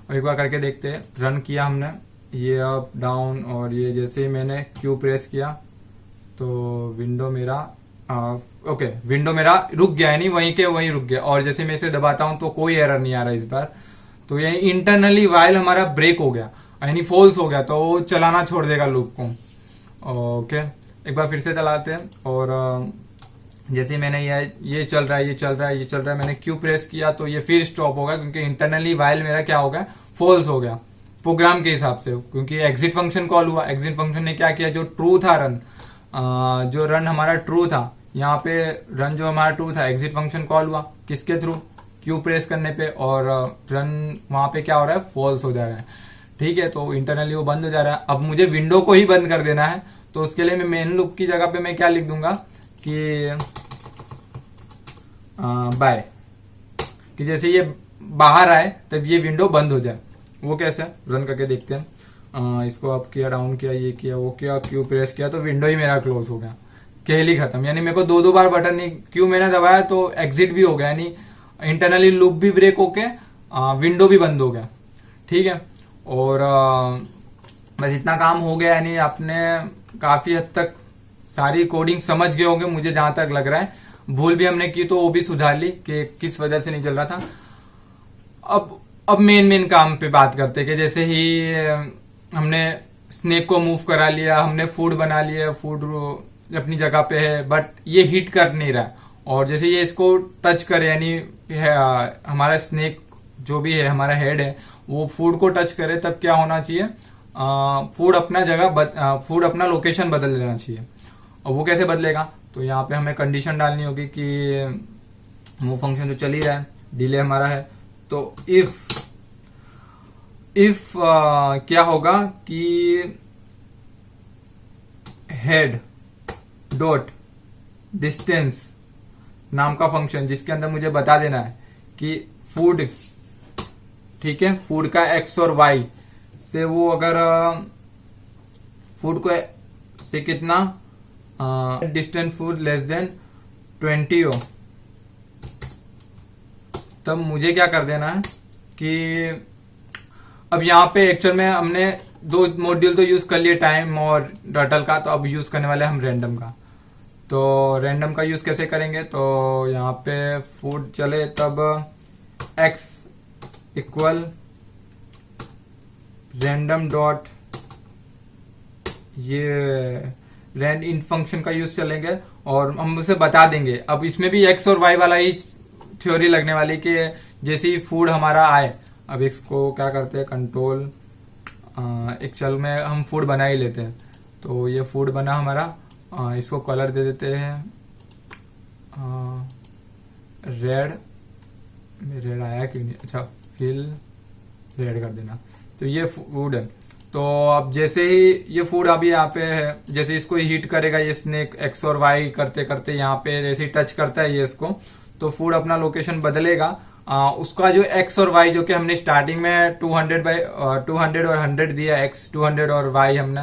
और एक बार करके देखते हैं, रन किया हमने, ये अप डाउन, और ये जैसे ही मैंने क्यू प्रेस किया तो विंडो मेरा ओके, विंडो मेरा रुक गया, यानी वहीं के वहीं रुक गया। और जैसे मैं इसे दबाता हूं तो कोई एरर नहीं आ रहा इस बार। तो ये इंटरनली वाइल हमारा ब्रेक हो गया, यानी फॉल्स हो गया, तो वो चलाना छोड़ देगा लूप को। ओके, एक बार फिर से चलाते हैं। और जैसे मैंने ये चल रहा है, ये चल रहा है, ये चल रहा है, मैंने क्यू प्रेस किया तो ये फिर स्टॉप होगा, क्योंकि इंटरनली वाइल मेरा क्या हो गया, फॉल्स हो गया प्रोग्राम के हिसाब से, क्योंकि एग्जिट फंक्शन कॉल हुआ। एग्जिट फंक्शन ने क्या किया, जो ट्रू था रन, जो रन हमारा ट्रू था, यहाँ पे रन जो हमारा ट्रू था, एग्जिट फंक्शन कॉल हुआ किसके थ्रू, क्यू प्रेस करने पे, और रन वहां पे क्या हो रहा है, फॉल्स हो जा रहा है, ठीक है। तो इंटरनली वो बंद हो जा रहा है। अब मुझे विंडो को ही बंद कर देना है, तो उसके लिए मैं मेन लूप की जगह पे मैं क्या लिख दूंगा कि बाय, कि जैसे ये बाहर आए तब ये विंडो बंद हो जाए। वो कैसे, रन करके देखते हैं। इसको अप किया, डाउन किया, ये किया, वो किया, क्यू प्रेस किया तो विंडो ही मेरा क्लोज हो गया, खेल ही खत्म। यानी मेरे को दो बार बटन नहीं, क्यू मैंने दबाया तो एग्जिट भी हो गया, यानी इंटरनली लूप भी ब्रेक होके विंडो भी बंद हो गया, ठीक है। और बस इतना काम हो गया, यानी आपने काफी हद तक सारी कोडिंग समझ गए होंगे, मुझे जहां तक लग रहा है। भूल भी हमने की तो वो भी सुधार ली कि किस वजह से नहीं चल रहा था। अब मेन काम पे बात करते हैं कि जैसे ही हमने स्नेक को मूव करा लिया, हमने फूड बना लिया, फूड अपनी जगह पे है, बट ये हिट कर नहीं रहा। और जैसे ये इसको टच करे, यानी हमारा स्नेक जो भी है, हमारा हेड है, वो फूड को टच करे तब क्या होना चाहिए, फूड अपना जगह फूड अपना लोकेशन बदल लेना चाहिए। और वो कैसे बदलेगा, तो यहाँ पे हमें कंडीशन डालनी होगी कि मूव फंक्शन तो चल ही रहा है, डिले हमारा है, तो इफ क्या होगा कि हेड डॉट डिस्टेंस नाम का फंक्शन, जिसके अंदर मुझे बता देना है कि फूड, ठीक है, फूड का एक्स और वाई से, वो अगर फूड को से कितना डिस्टेंस फूड लेस देन 20 हो, तब मुझे क्या कर देना है कि अब यहाँ पे एक्चुअल में हमने दो मॉड्यूल तो यूज कर लिए, टाइम और टर्टल का, तो अब यूज करने वाले हम रैंडम का। तो रैंडम का यूज कैसे करेंगे, तो यहाँ पे फूड चले तब x इक्वल रैंडम डॉट, ये रैंड इन फंक्शन का यूज चलेंगे, और हम उसे बता देंगे। अब इसमें भी x और y वाला ही थ्योरी लगने वाली कि जैसे ही फूड हमारा आए, अब इसको क्या करते हैं, कंट्रोल एक चल में हम फूड बना ही लेते हैं। तो ये फूड बना हमारा, इसको कलर दे देते हैं रेड, रेड आया क्यों नहीं, अच्छा फिल रेड कर देना। तो ये फूड है। तो अब जैसे ही ये फूड अभी यहाँ पे है, जैसे इसको हीट करेगा ये स्नेक, एक्स और वाई करते करते यहाँ पे जैसे टच करता है ये इसको, तो फूड अपना लोकेशन बदलेगा। उसका जो एक्स और वाई, जो कि हमने स्टार्टिंग में 200 और 100 दिया, एक्स 200 और वाई हमने,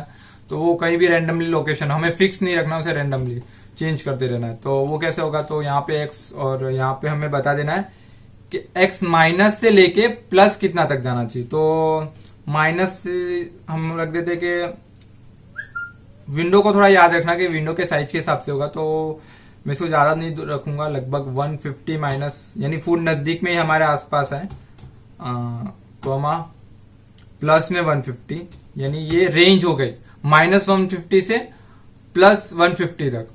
तो वो कहीं भी रैंडमली लोकेशन, हमें फिक्स नहीं रखना, उसे रैंडमली चेंज करते रहना है। तो वो कैसे होगा, तो यहाँ पे एक्स और यहाँ पे हमें बता देना है कि एक्स माइनस से लेके प्लस कितना तक जाना चाहिए। तो माइनस से हम रख देते कि विंडो को थोड़ा याद रखना कि विंडो के साइज के हिसाब से होगा, तो मैं इसको ज्यादा नहीं रखूंगा, लगभग 150 माइनस, यानी फूड नजदीक में ही हमारे आसपास है, कोमा प्लस में 150, यानी ये रेंज हो गई -150 से +150 तक,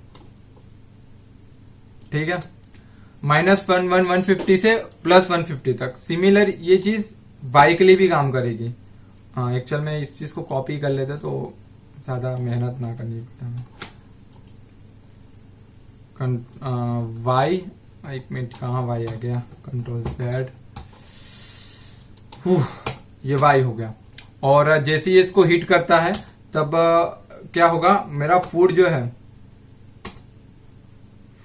ठीक है, -150 से +150 तक। सिमिलर ये चीज वाई के लिए भी काम करेगी। हाँ, एक्चुअल में इस चीज को कॉपी कर लेते तो ज्यादा मेहनत ना करनी पड़े। वाई, एक मिनट, कहाँ वाई आ गया, Ctrl+Z, ये वाई हो गया। और जैसे ही इसको हिट करता है तब क्या होगा, मेरा फूड जो है,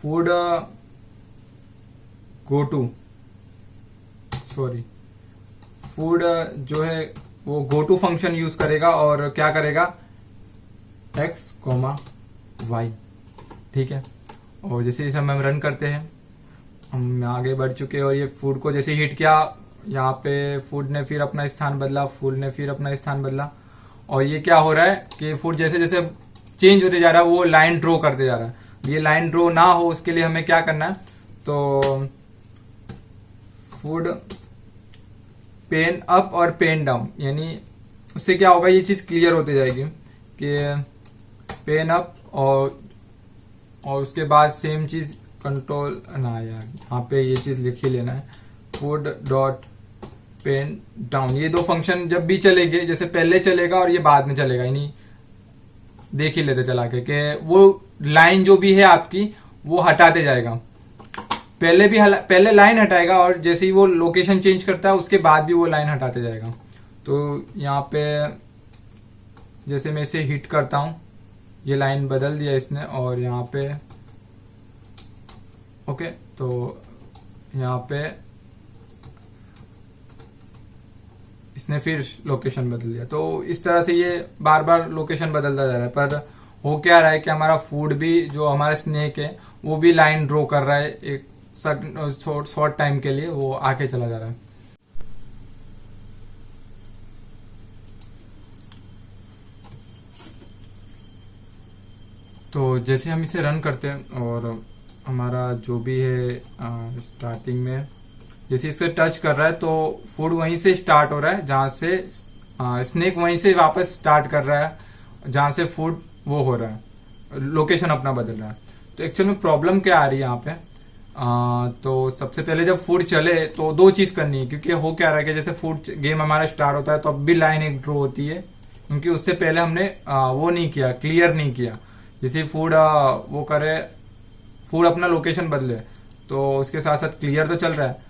food go to, sorry, food जो है वो गो टू फंक्शन यूज करेगा और क्या करेगा, x, y, ठीक है। और जैसे इसे हम रन करते हैं, हम आगे बढ़ चुके हैं और ये फूड को जैसे हिट किया, यहाँ पे फूड ने फिर अपना स्थान बदला, फूड ने फिर अपना स्थान बदला। और ये क्या हो रहा है कि फूड जैसे जैसे चेंज होते जा रहा है वो लाइन ड्रॉ करते जा रहा है। ये लाइन ड्रॉ ना हो उसके लिए हमें क्या करना है, तो फूड पेन अप और पेन डाउन, यानी उससे क्या होगा, ये चीज क्लियर होती जाएगी कि पेन अप और उसके बाद सेम चीज कंट्रोल ना, यार यहाँ पे ये चीज लिख ही लेना है, फूड डॉट पेन डाउन। ये दो फंक्शन जब भी चलेंगे, जैसे पहले चलेगा और ये बाद में चलेगा, यानी देख ही लेते चला के कि वो लाइन जो भी है आपकी वो हटाते जाएगा। पहले लाइन हटाएगा और जैसे ही वो लोकेशन चेंज करता है उसके बाद भी वो लाइन हटाते जाएगा। तो यहाँ पे जैसे मैं इसे हिट करता हूं, ये लाइन बदल दिया इसने, और यहाँ पे ओके, तो यहाँ पे इसने फिर लोकेशन बदल दिया। तो इस तरह से ये बार बार लोकेशन बदलता जा रहा है, पर हो क्या रहा है कि हमारा फूड भी, जो हमारा स्नेक है, वो भी लाइन ड्रॉ कर रहा है, एक शॉर्ट टाइम के लिए वो आके चला जा रहा है। तो जैसे हम इसे रन करते हैं और हमारा जो भी है स्टार्टिंग में जैसे इसे टच कर रहा है तो फूड वहीं से स्टार्ट हो रहा है जहां से स्नेक वहीं से वापस स्टार्ट कर रहा है जहां से फूड वो हो रहा है, लोकेशन अपना बदल रहा है। तो एक्चुअल में प्रॉब्लम क्या आ रही है यहाँ पे, तो सबसे पहले जब फूड चले तो दो चीज करनी है, क्योंकि हो क्या रहा है कि जैसे फूड गेम हमारा स्टार्ट होता है तो अब भी लाइन एक ड्रॉ होती है, क्योंकि उससे पहले हमने वो नहीं किया, क्लियर नहीं किया। जैसे फूड वो करे, फूड अपना लोकेशन बदले, तो उसके साथ साथ क्लियर तो चल रहा है।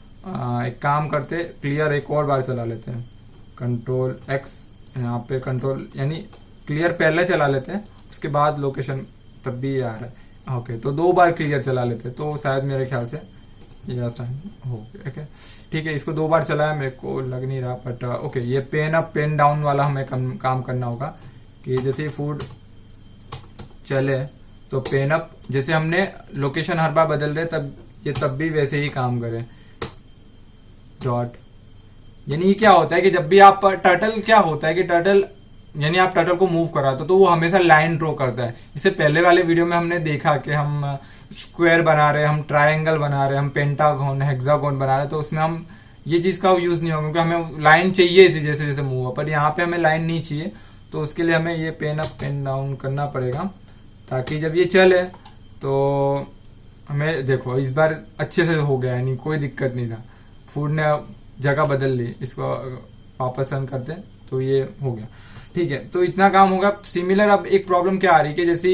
एक काम करते, क्लियर एक और बार चला लेते हैं, Ctrl+X, यहाँ पे कंट्रोल यानी क्लियर पहले चला लेते हैं, उसके बाद लोकेशन तब भी आ रहा है। ओके, तो दो बार क्लियर चला लेते हैं, तो शायद मेरे ख्याल से ये ऐसा हो गया। ठीक है, इसको दो बार चलाया, मेरे को लग नहीं रहा, बट ओके, ये पेन अप पेन डाउन वाला हमें काम करना होगा कि जैसे फूड चले तो पेन अप, जैसे हमने लोकेशन हर बार बदल रहे तब ये तब भी वैसे ही काम करे। डॉट, यानी क्या होता है कि जब भी आप टर्टल, क्या होता है कि टर्टल यानी आप टर्टल को मूव कराते तो वो हमेशा लाइन ड्रॉ करता है। इससे पहले वाले वीडियो में हमने देखा कि हम स्क्वायर बना रहे हैं, हम ट्रायंगल बना रहे हैं, हम पेंटागोन, हेक्सागोन बना रहे हैं, तो उसमें हम ये चीज का यूज नहीं होगा क्योंकि हमें लाइन चाहिए इसी जैसे जैसे मूव हो, पर यहाँ पे हमें लाइन नहीं चाहिए, तो उसके लिए हमें ये पेन अप पेन डाउन करना पड़ेगा ताकि जब ये चले तो हमें, देखो इस बार अच्छे से हो गया, यानी कोई दिक्कत नहीं था, फूड ने जगह बदल ली। इसको वापस रन करते हैं तो ये हो गया। ठीक है, तो इतना काम होगा। सिमिलर अब एक प्रॉब्लम क्या आ रही है कि जैसे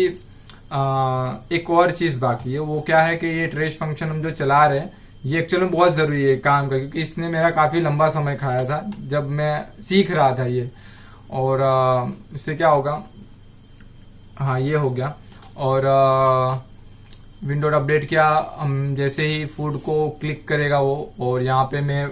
एक और चीज बाकी है, वो क्या है कि ये ट्रेस फंक्शन हम जो चला रहे हैं ये एक्चुअली में बहुत जरूरी है काम का, क्योंकि इसने मेरा काफी लंबा समय खाया था जब मैं सीख रहा था ये। और इससे क्या होगा, हाँ ये हो गया। और विंडो अपडेट किया, हम जैसे ही फूड को क्लिक करेगा वो, और यहाँ पे मैं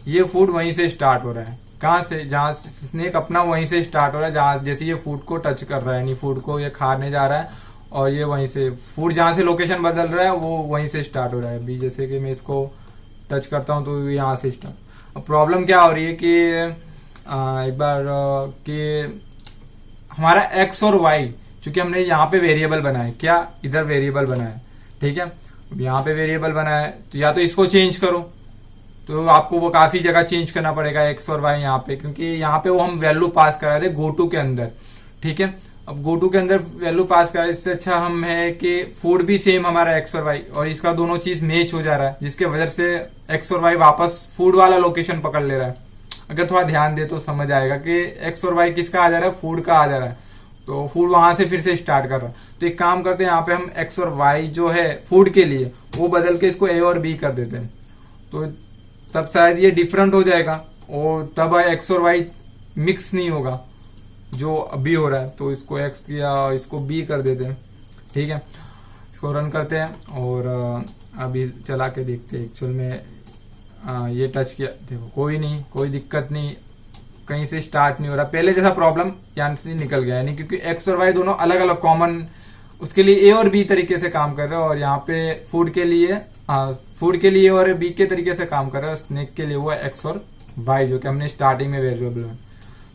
ये फूड वहीं से स्टार्ट हो रहा है, कहाँ से, जहां स्नेक अपना वहीं से स्टार्ट हो रहा है, जहां जैसे ये फूड को टच कर रहा है, यानी फूड को ये खाने जा रहा है, और ये वहीं से फूड जहां से लोकेशन बदल रहा है वो वहीं से स्टार्ट हो रहा है। अभी जैसे कि मैं इसको टच करता हूं तो यहाँ से स्टार्ट। अब प्रॉब्लम क्या हो रही है कि एक बार कि हमारा एक्स और वाई, चूंकि हमने यहाँ पे वेरिएबल बनाया, क्या इधर वेरिएबल बनाया, ठीक है, यहाँ पे वेरिएबल बनाया, तो या तो इसको चेंज करो, तो आपको वो काफी जगह चेंज करना पड़ेगा एक्स और वाई यहाँ पे, क्योंकि यहाँ पे वो हम वैल्यू पास करा रहे गोटू के अंदर। ठीक है, अब गोटू के अंदर वैल्यू पास करा, इससे अच्छा हम है कि फूड भी सेम हमारा एक्स और वाई, और इसका दोनों चीज मैच हो जा रहा है, जिसके वजह से एक्स और वाई वापस फूड वाला लोकेशन पकड़ ले रहा है। अगर थोड़ा ध्यान दे तो समझ आएगा कि एक्स और वाई किसका आ जा रहा है, फूड का आ जा रहा है, तो फूड वहां से फिर से स्टार्ट कर रहा है। तो एक काम करते हैं, यहाँ पे हम एक्स और वाई जो है फूड के लिए वो बदल के इसको ए और बी कर देते हैं, तो तब शायद ये डिफरेंट हो जाएगा और तब एक्स और वाई मिक्स नहीं होगा जो अभी हो रहा है। तो इसको एक्स या इसको बी कर देते हैं। ठीक है, इसको रन करते हैं और अभी चला के देखते हैं एक्चुअल में। ये टच किया, देखो कोई नहीं, कोई दिक्कत नहीं, कहीं से स्टार्ट नहीं हो रहा, पहले जैसा प्रॉब्लम यहाँ से निकल गया है नहीं, क्योंकि एक्स और वाई दोनों अलग अलग कॉमन उसके लिए ए और बी तरीके से काम कर रहे हैं, और यहाँ पे फूड के लिए और बी के तरीके से काम कर रहा है। स्नेक के लिए वो एक्स और वाई जो कि हमने स्टार्टिंग में वेरिएबल है।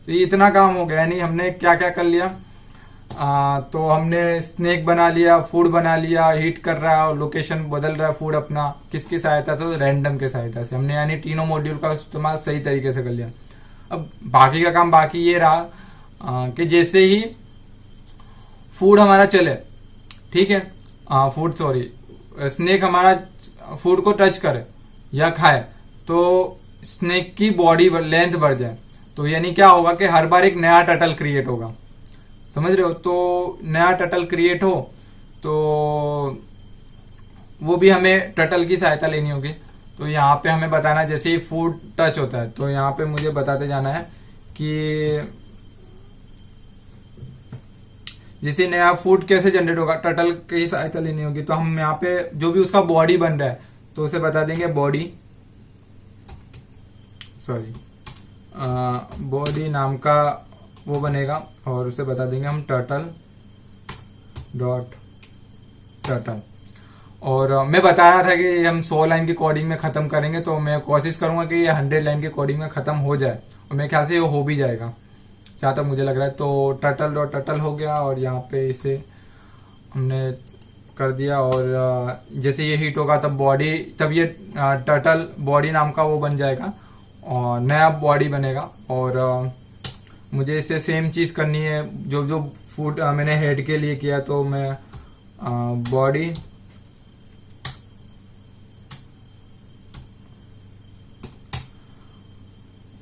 तो ये इतना काम हो गया नहीं, हमने क्या क्या कर लिया। तो हमने स्नेक बना लिया, फूड बना लिया, हीट कर रहा है और लोकेशन बदल रहा है फूड अपना, किसकी सहायता से, रैंडम के सहायता से हमने, यानी तीनों मॉड्यूल का इस्तेमाल सही तरीके से कर लिया। अब बाकी का काम बाकी ये रहा कि जैसे ही फूड हमारा चले, ठीक है, स्नेक हमारा फूड को टच करे या खाए तो स्नेक की बॉडी लेंथ बढ़ जाए, तो यानी क्या होगा कि हर बार एक नया टर्टल क्रिएट होगा, समझ रहे हो। तो नया टर्टल क्रिएट हो तो वो भी हमें टर्टल की सहायता लेनी होगी। तो यहाँ पे हमें बताना, जैसे ही फूड टच होता है तो यहाँ पे मुझे बताते जाना है कि जैसे नया फूड कैसे जनरेट होगा, टर्टल की सहायता लेनी होगी। तो हम यहाँ पे जो भी उसका बॉडी बन रहा है तो उसे बता देंगे बॉडी नाम का वो बनेगा, और उसे बता देंगे हम टर्टल डॉट टर्टल। और मैं बताया था कि हम 100 लाइन की कोडिंग में खत्म करेंगे, तो मैं कोशिश करूंगा कि ये 100 लाइन की कोडिंग में खत्म हो जाए, और मेरे ख्याल से वो हो भी जाएगा जहां तक मुझे लग रहा है। तो टर्टल डॉट टर्टल हो गया, और यहाँ पे इसे हमने कर दिया, और जैसे ये हिट होगा तब ये टर्टल बॉडी नाम का वो बन जाएगा और नया बॉडी बनेगा। और मुझे इसे सेम चीज करनी है जो जो फूड मैंने हेड के लिए किया, तो मैं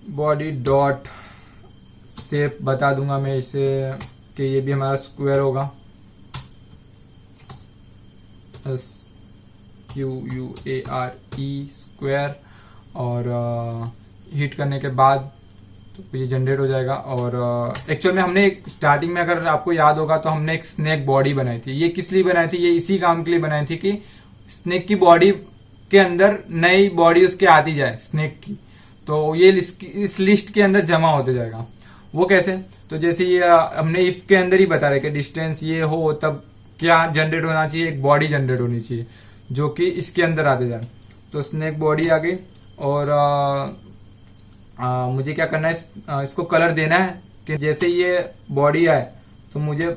बॉडी डॉट शेप बता दूंगा मैं इसे कि ये भी हमारा स्क्वायर होगा, SQUARE स्क्वायर। और हिट करने के बाद तो ये जनरेट हो जाएगा। और एक्चुअल में हमने स्टार्टिंग में, अगर आपको याद होगा, तो हमने एक स्नेक बॉडी बनाई थी। ये किस लिए बनाई थी, ये इसी काम के लिए बनाई थी कि स्नेक की बॉडी के अंदर नई बॉडी उसके आती जाए स्नेक की, तो ये इस लिस्ट के अंदर जमा होते जाएगा। वो कैसे, तो जैसे ये हमने इफ के अंदर ही बता रहे कि डिस्टेंस ये हो तब क्या जनरेट होना चाहिए, एक बॉडी जनरेट होनी चाहिए जो कि इसके अंदर आते जाए। तो स्नेक बॉडी आ गई, और मुझे क्या करना है, इसको कलर देना है कि जैसे ये बॉडी आए तो मुझे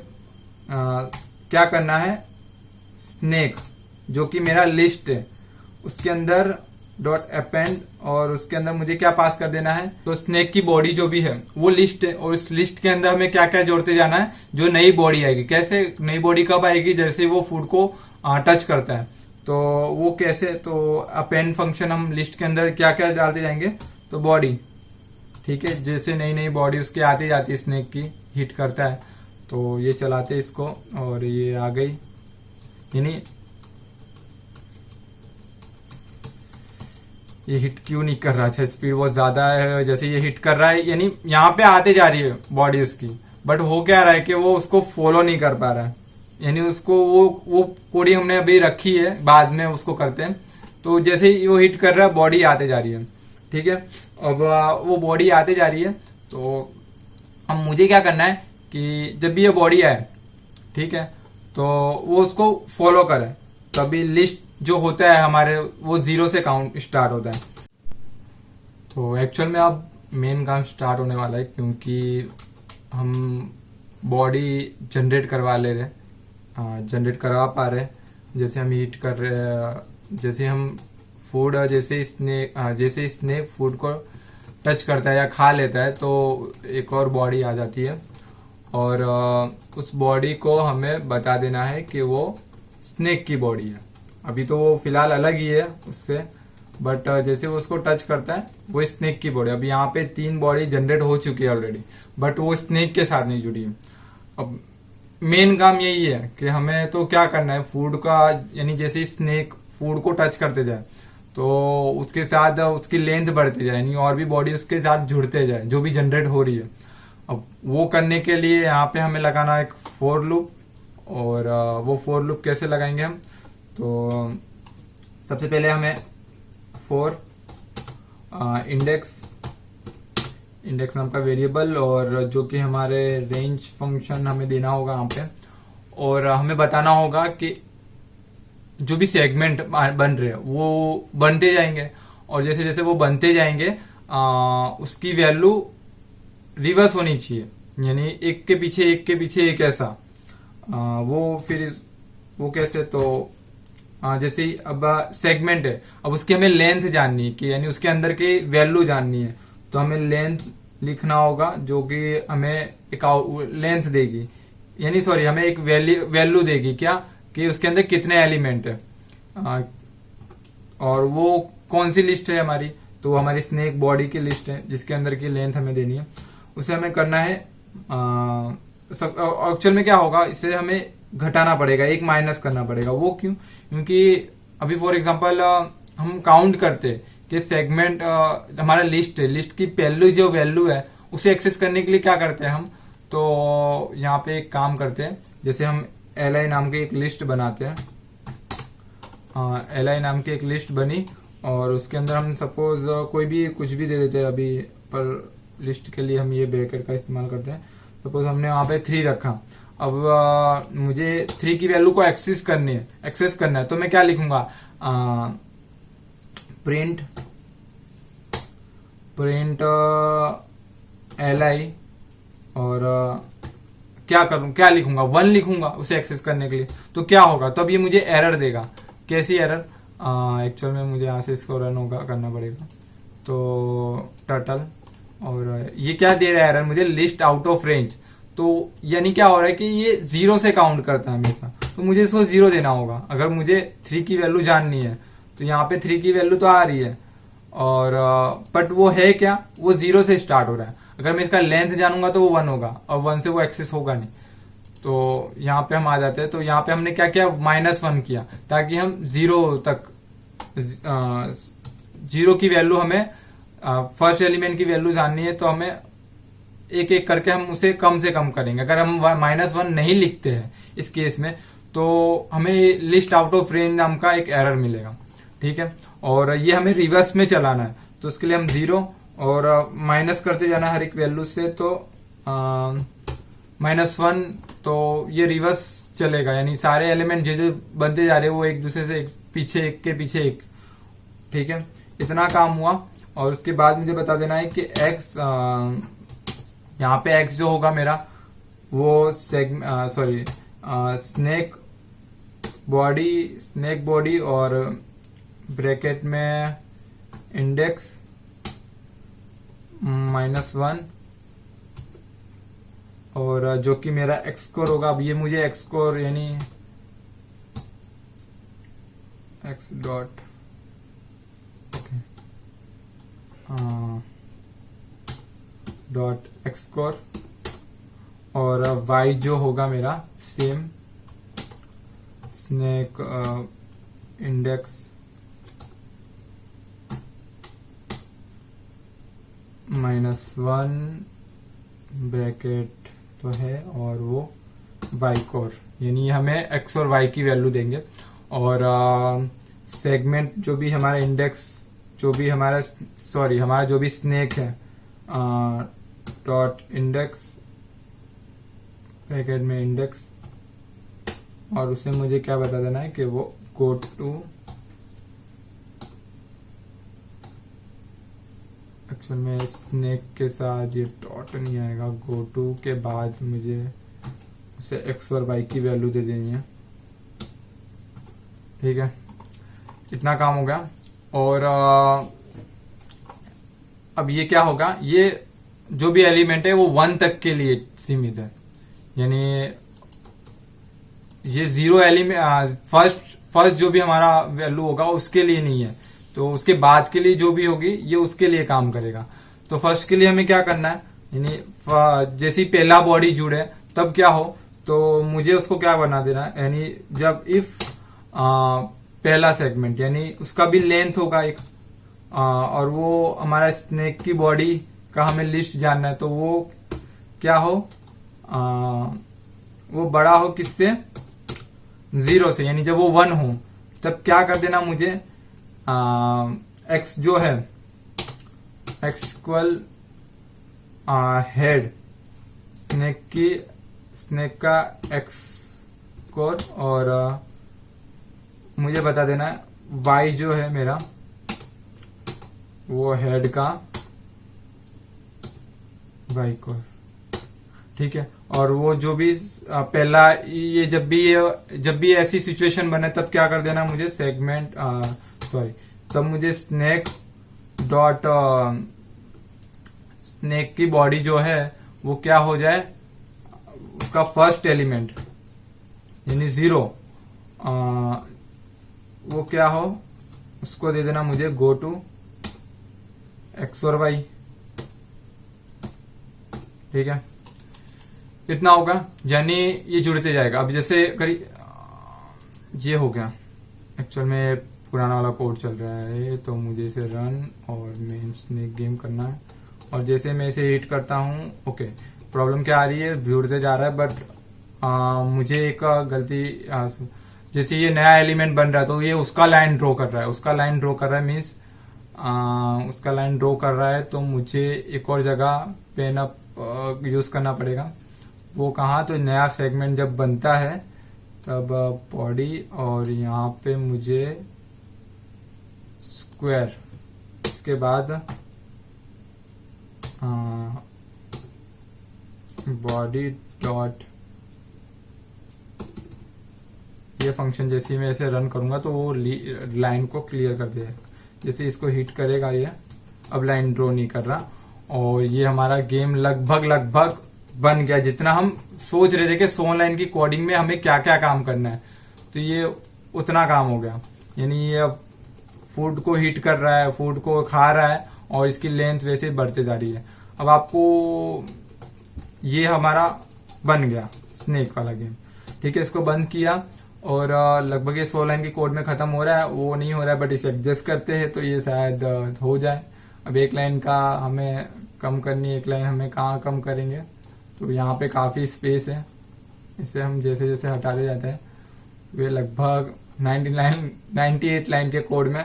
क्या करना है, स्नेक जो कि मेरा लिस्ट है उसके अंदर डॉट अपेंड, और उसके अंदर मुझे क्या पास कर देना है, तो स्नेक की बॉडी जो भी है वो लिस्ट है, और इस लिस्ट के अंदर हमें क्या क्या जोड़ते जाना है, जो नई बॉडी आएगी। कैसे नई बॉडी कब आएगी, जैसे वो फूड को टच करता है, तो वो कैसे, तो अपेंड फंक्शन हम लिस्ट के अंदर क्या क्या डालते जाएंगे, तो बॉडी, ठीक है, जैसे नई नई बॉडी उसकी आती जाती है स्नेक की, हिट करता है, तो ये चलाते इसको, और ये आ गई। यानी ये हिट क्यों नहीं कर रहा, अच्छा स्पीड बहुत ज्यादा है, जैसे ये हिट कर रहा है, यानी यहाँ पे आते जा रही है बॉडी उसकी, बट हो क्या रहा है कि वो उसको फॉलो नहीं कर पा रहा है, यानी उसको वो कोडिंग हमने अभी रखी है, बाद में उसको करते हैं। तो जैसे ही वो हिट कर रहा है, बॉडी आते जा रही है, ठीक है। अब वो बॉडी आते जा रही है, तो अब मुझे क्या करना है कि जब भी ये बॉडी आए, ठीक है, तो वो उसको फॉलो करे, तभी लिस्ट जो होता है हमारे वो 0 से काउंट स्टार्ट होता है। तो एक्चुअल में अब मेन काम स्टार्ट होने वाला है, क्योंकि हम बॉडी जनरेट करवा ले रहे, जनरेट करवा पा रहे, जैसे हम हीट कर रहे, जैसे हम फूड जैसे स्नेक फूड को टच करता है या खा लेता है तो एक और बॉडी आ जाती है, और उस बॉडी को हमें बता देना है कि वो स्नेक की बॉडी है। अभी तो वो फिलहाल अलग ही है उससे, बट जैसे वो उसको टच करता है वो स्नेक की बॉडी। अभी यहाँ पे 3 बॉडी जनरेट हो चुकी है ऑलरेडी, बट वो स्नेक के साथ नहीं जुड़ी है। अब मेन काम यही है कि हमें तो क्या करना है, फूड का, यानी जैसे स्नेक फूड को टच करते जाए तो उसके साथ उसकी लेंथ बढ़ती जाए, यानी और भी बॉडी उसके साथ जुड़ते जाए जो भी जनरेट हो रही है। अब वो करने के लिए यहाँ पे हमें लगाना एक फोर लूप, और वो फोर लूप कैसे लगाएंगे हम, तो सबसे पहले हमें फोर इंडेक्स नाम का वेरिएबल, और जो कि हमारे रेंज फंक्शन हमें देना होगा यहाँ पे, और हमें बताना होगा कि जो भी सेगमेंट बन रहे हैं वो बनते जाएंगे, और जैसे जैसे वो बनते जाएंगे उसकी वैल्यू रिवर्स होनी चाहिए, यानी एक के पीछे एक ऐसा। वो कैसे, तो जैसे ही अब सेगमेंट है, अब उसकी हमें लेंथ जाननी है कि यानी उसके अंदर की वैल्यू जाननी है, तो हमें लेंथ लिखना होगा जो कि हमें एक लेंथ देगी, यानी सॉरी हमें एक वैल्यू देगी क्या, कि उसके अंदर कितने एलिमेंट है, और वो कौन सी लिस्ट है हमारी, तो वो हमारी स्नेक बॉडी की लिस्ट है जिसके अंदर की लेंथ हमें देनी है। उसे हमें करना है एक्चुअल में क्या होगा, इसे हमें घटाना पड़ेगा, एक माइनस करना पड़ेगा। वो क्यों, क्योंकि अभी फॉर एग्जांपल हम काउंट करते कि सेगमेंट हमारा लिस्ट है, लिस्ट की पहली जो वैल्यू है उसे एक्सेस करने के लिए क्या करते हैं हम, तो यहाँ पे एक काम करते हैं, जैसे हम li नाम की एक लिस्ट बनाते हैं। li नाम की एक लिस्ट बनी, और उसके अंदर हम सपोज कोई भी कुछ भी दे देते हैं अभी, पर लिस्ट के लिए हम ये ब्रैकेट का इस्तेमाल करते हैं। सपोज हमने वहां पे 3 रखा, अब मुझे 3 की वैल्यू को एक्सेस करना है, तो मैं क्या लिखूंगा, प्रिंट li, और क्या लिखूंगा, 1 लिखूंगा उसे एक्सेस करने के लिए। तो क्या होगा, तब ये मुझे एरर देगा। कैसी एरर, एक्चुअल में मुझे यहाँ से इसको रन करना पड़ेगा, तो टर्टल, और ये क्या दे रहा है एरर मुझे, लिस्ट आउट ऑफ रेंज। तो यानी क्या हो रहा है कि ये 0 से काउंट करता है हमेशा, तो मुझे इसको 0 देना होगा अगर मुझे 3 की वैल्यू जाननी है। तो यहाँ पे 3 की वैल्यू तो आ रही है, और बट वो है क्या, वो 0 से स्टार्ट हो रहा है। अगर मैं इसका लेंथ जानूंगा तो वो 1 होगा, और 1 से वो एक्सेस होगा नहीं। तो यहाँ पे हम आ जाते हैं, तो यहाँ पे हमने क्या किया, -1 किया, ताकि हम 0 तक 0 की वैल्यू हमें फर्स्ट एलिमेंट की वैल्यू जाननी है, तो हमें एक एक करके हम उसे कम से कम करेंगे। अगर हम -1 नहीं लिखते हैं इस केस में, तो हमें लिस्ट आउट ऑफ रेंज नाम का एक एरर मिलेगा, ठीक है। और ये हमें रिवर्स में चलाना है, तो उसके लिए हम 0 और माइनस करते जाना हर एक वैल्यू से, तो -1, तो ये रिवर्स चलेगा, यानी सारे एलिमेंट जो बनते जा रहे हैं वो एक दूसरे से एक के पीछे एक, ठीक है। इतना काम हुआ, और उसके बाद मुझे बता देना है कि x, यहाँ पे x जो होगा मेरा वो स्नेक बॉडी और ब्रैकेट में इंडेक्स -1, और जो कि मेरा x स्कोर होगा। अब ये मुझे x स्कोर यानी x डॉट x स्कोर, और y जो होगा मेरा सेम स्नेक इंडेक्स -1 ब्रैकेट तो है, और वो y कोर, यानी हमें x और y की वैल्यू देंगे। और सेगमेंट जो भी हमारा इंडेक्स, हमारा जो भी स्नेक है, डॉट इंडेक्स ब्रैकेट में इंडेक्स, और उसे मुझे क्या बता देना है कि वो गो टू, एक्चुअल में स्नेक के साथ ये डॉट नहीं आएगा, गो टू के बाद मुझे उसे x और y की वैल्यू दे देनी है, ठीक है। इतना काम हो गया। और अब ये क्या होगा, ये जो भी एलिमेंट है वो 1 तक के लिए सीमित है, यानी ये 0 एलिमेंट फर्स्ट जो भी हमारा वैल्यू होगा उसके लिए नहीं है, तो उसके बाद के लिए जो भी होगी ये उसके लिए काम करेगा। तो फर्स्ट के लिए हमें क्या करना है, यानी जैसे ही पहला बॉडी जुड़े तब क्या हो, तो मुझे उसको क्या बना देना है, यानी जब इफ पहला सेगमेंट यानी उसका भी लेंथ होगा एक, और वो हमारा स्नेक की बॉडी का हमें लिस्ट जानना है, तो वो क्या हो, वो बड़ा हो किससे, 0 से, यानी जब वो 1 हो तब क्या कर देना मुझे, x जो है x इक्वल हेड स्नेक का x कोड, और मुझे बता देना y जो है मेरा वो हेड का y कोड, ठीक है। और वो जो भी पहला ये जब भी ऐसी सिचुएशन बने तब क्या कर देना मुझे, सेगमेंट तब मुझे स्नेक की बॉडी जो है वो क्या हो जाए, उसका फर्स्ट एलिमेंट यानी 0 वो क्या हो, उसको दे देना मुझे गो टू x और y, ठीक है। कितना होगा, यानी ये जुड़ते जाएगा। अब जैसे ये हो गया, एक्चुअल में पुराना वाला कोड चल रहा है, तो मुझे इसे रन और मेन स्नेक गेम करना है, और जैसे मैं इसे हिट करता हूँ, ओके, प्रॉब्लम क्या आ रही है, जुड़ते जा रहा है, बट मुझे एक गलती, जैसे ये नया एलिमेंट बन रहा है तो ये उसका लाइन ड्रॉ कर रहा है, उसका लाइन ड्रॉ कर रहा है, तो मुझे एक और जगह पेन अप यूज करना पड़ेगा। वो कहाँ, तो नया सेगमेंट जब बनता है तब बॉडी, और यहाँ पे मुझे स्क्वायर, इसके बाद बॉडी डॉट, ये फंक्शन जैसे ही मैं इसे रन करूंगा तो वो लाइन को क्लियर कर देगा। जैसे इसको हिट करेगा ये, अब लाइन ड्रॉ नहीं कर रहा, और ये हमारा गेम लगभग बन गया। जितना हम सोच रहे थे कि 100 लाइन की कोडिंग में हमें क्या क्या काम करना है, तो ये उतना काम हो गया। यानी ये अब फूड को हिट कर रहा है, फूड को खा रहा है, और इसकी लेंथ वैसे ही बढ़ते जा रही है। अब आपको ये हमारा बन गया स्नेक वाला गेम, ठीक है। इसको बंद किया, और लगभग ये 100 लाइन की कोड में खत्म हो रहा है, वो नहीं हो रहा है, बट इसे एडजस्ट करते हैं तो ये शायद हो जाए। अब एक लाइन का हमें कम करनी है, एक लाइन हमें कहाँ कम करेंगे, तो यहाँ पे काफ़ी स्पेस है, इसे हम जैसे जैसे हटाते जाते हैं तो ये लगभग 98 लाइन के कोड में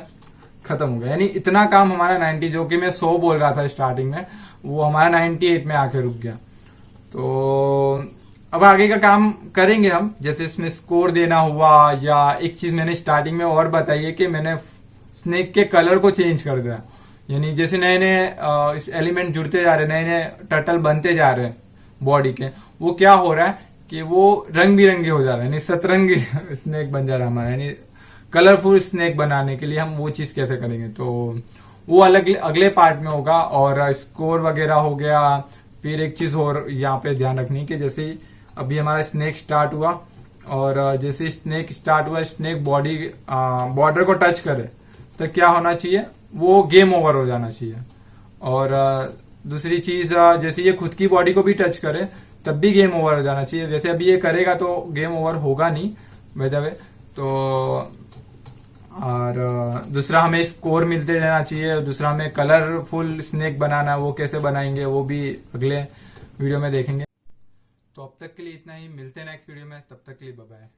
खत्म हो गया। यानी इतना काम हमारा 90, जो कि मैं 100 बोल रहा था स्टार्टिंग में, वो हमारा 98 में आके रुक गया। तो अब आगे का काम करेंगे हम, जैसे इसमें स्कोर देना हुआ, या एक चीज मैंने स्टार्टिंग में और बताई है कि मैंने स्नेक के कलर को चेंज कर दिया। यानी जैसे नए नए एलिमेंट जुड़ते जा रहे, नए नए टर्टल बनते जा रहे हैं बॉडी के, वो क्या हो रहा है कि वो रंग बिरंगे हो जा रहे हैं, यानी सतरंगी स्नेक बन जा रहा है हमारा। यानी कलरफुल स्नेक बनाने के लिए हम वो चीज कैसे करेंगे, तो वो अगले पार्ट में होगा। और स्कोर वगैरह हो गया। फिर एक चीज और यहाँ पे ध्यान रखनी कि जैसे अभी हमारा स्नेक स्टार्ट हुआ, और जैसे स्नेक स्टार्ट हुआ, स्नेक बॉर्डर को टच करे तो क्या होना चाहिए, वो गेम ओवर हो जाना चाहिए। और दूसरी चीज, जैसे ये खुद की बॉडी को भी टच करे तब भी गेम ओवर हो जाना चाहिए। जैसे अभी ये करेगा तो गेम ओवर होगा नहीं बाय द वे। तो और दूसरा हमें स्कोर मिलते रहना चाहिए। दूसरा हमें कलरफुल स्नेक बनाना, वो कैसे बनाएंगे वो भी अगले वीडियो में देखेंगे। तो अब तक के लिए इतना ही, मिलते हैं नेक्स्ट वीडियो में, तब तक के लिए बाय बाय।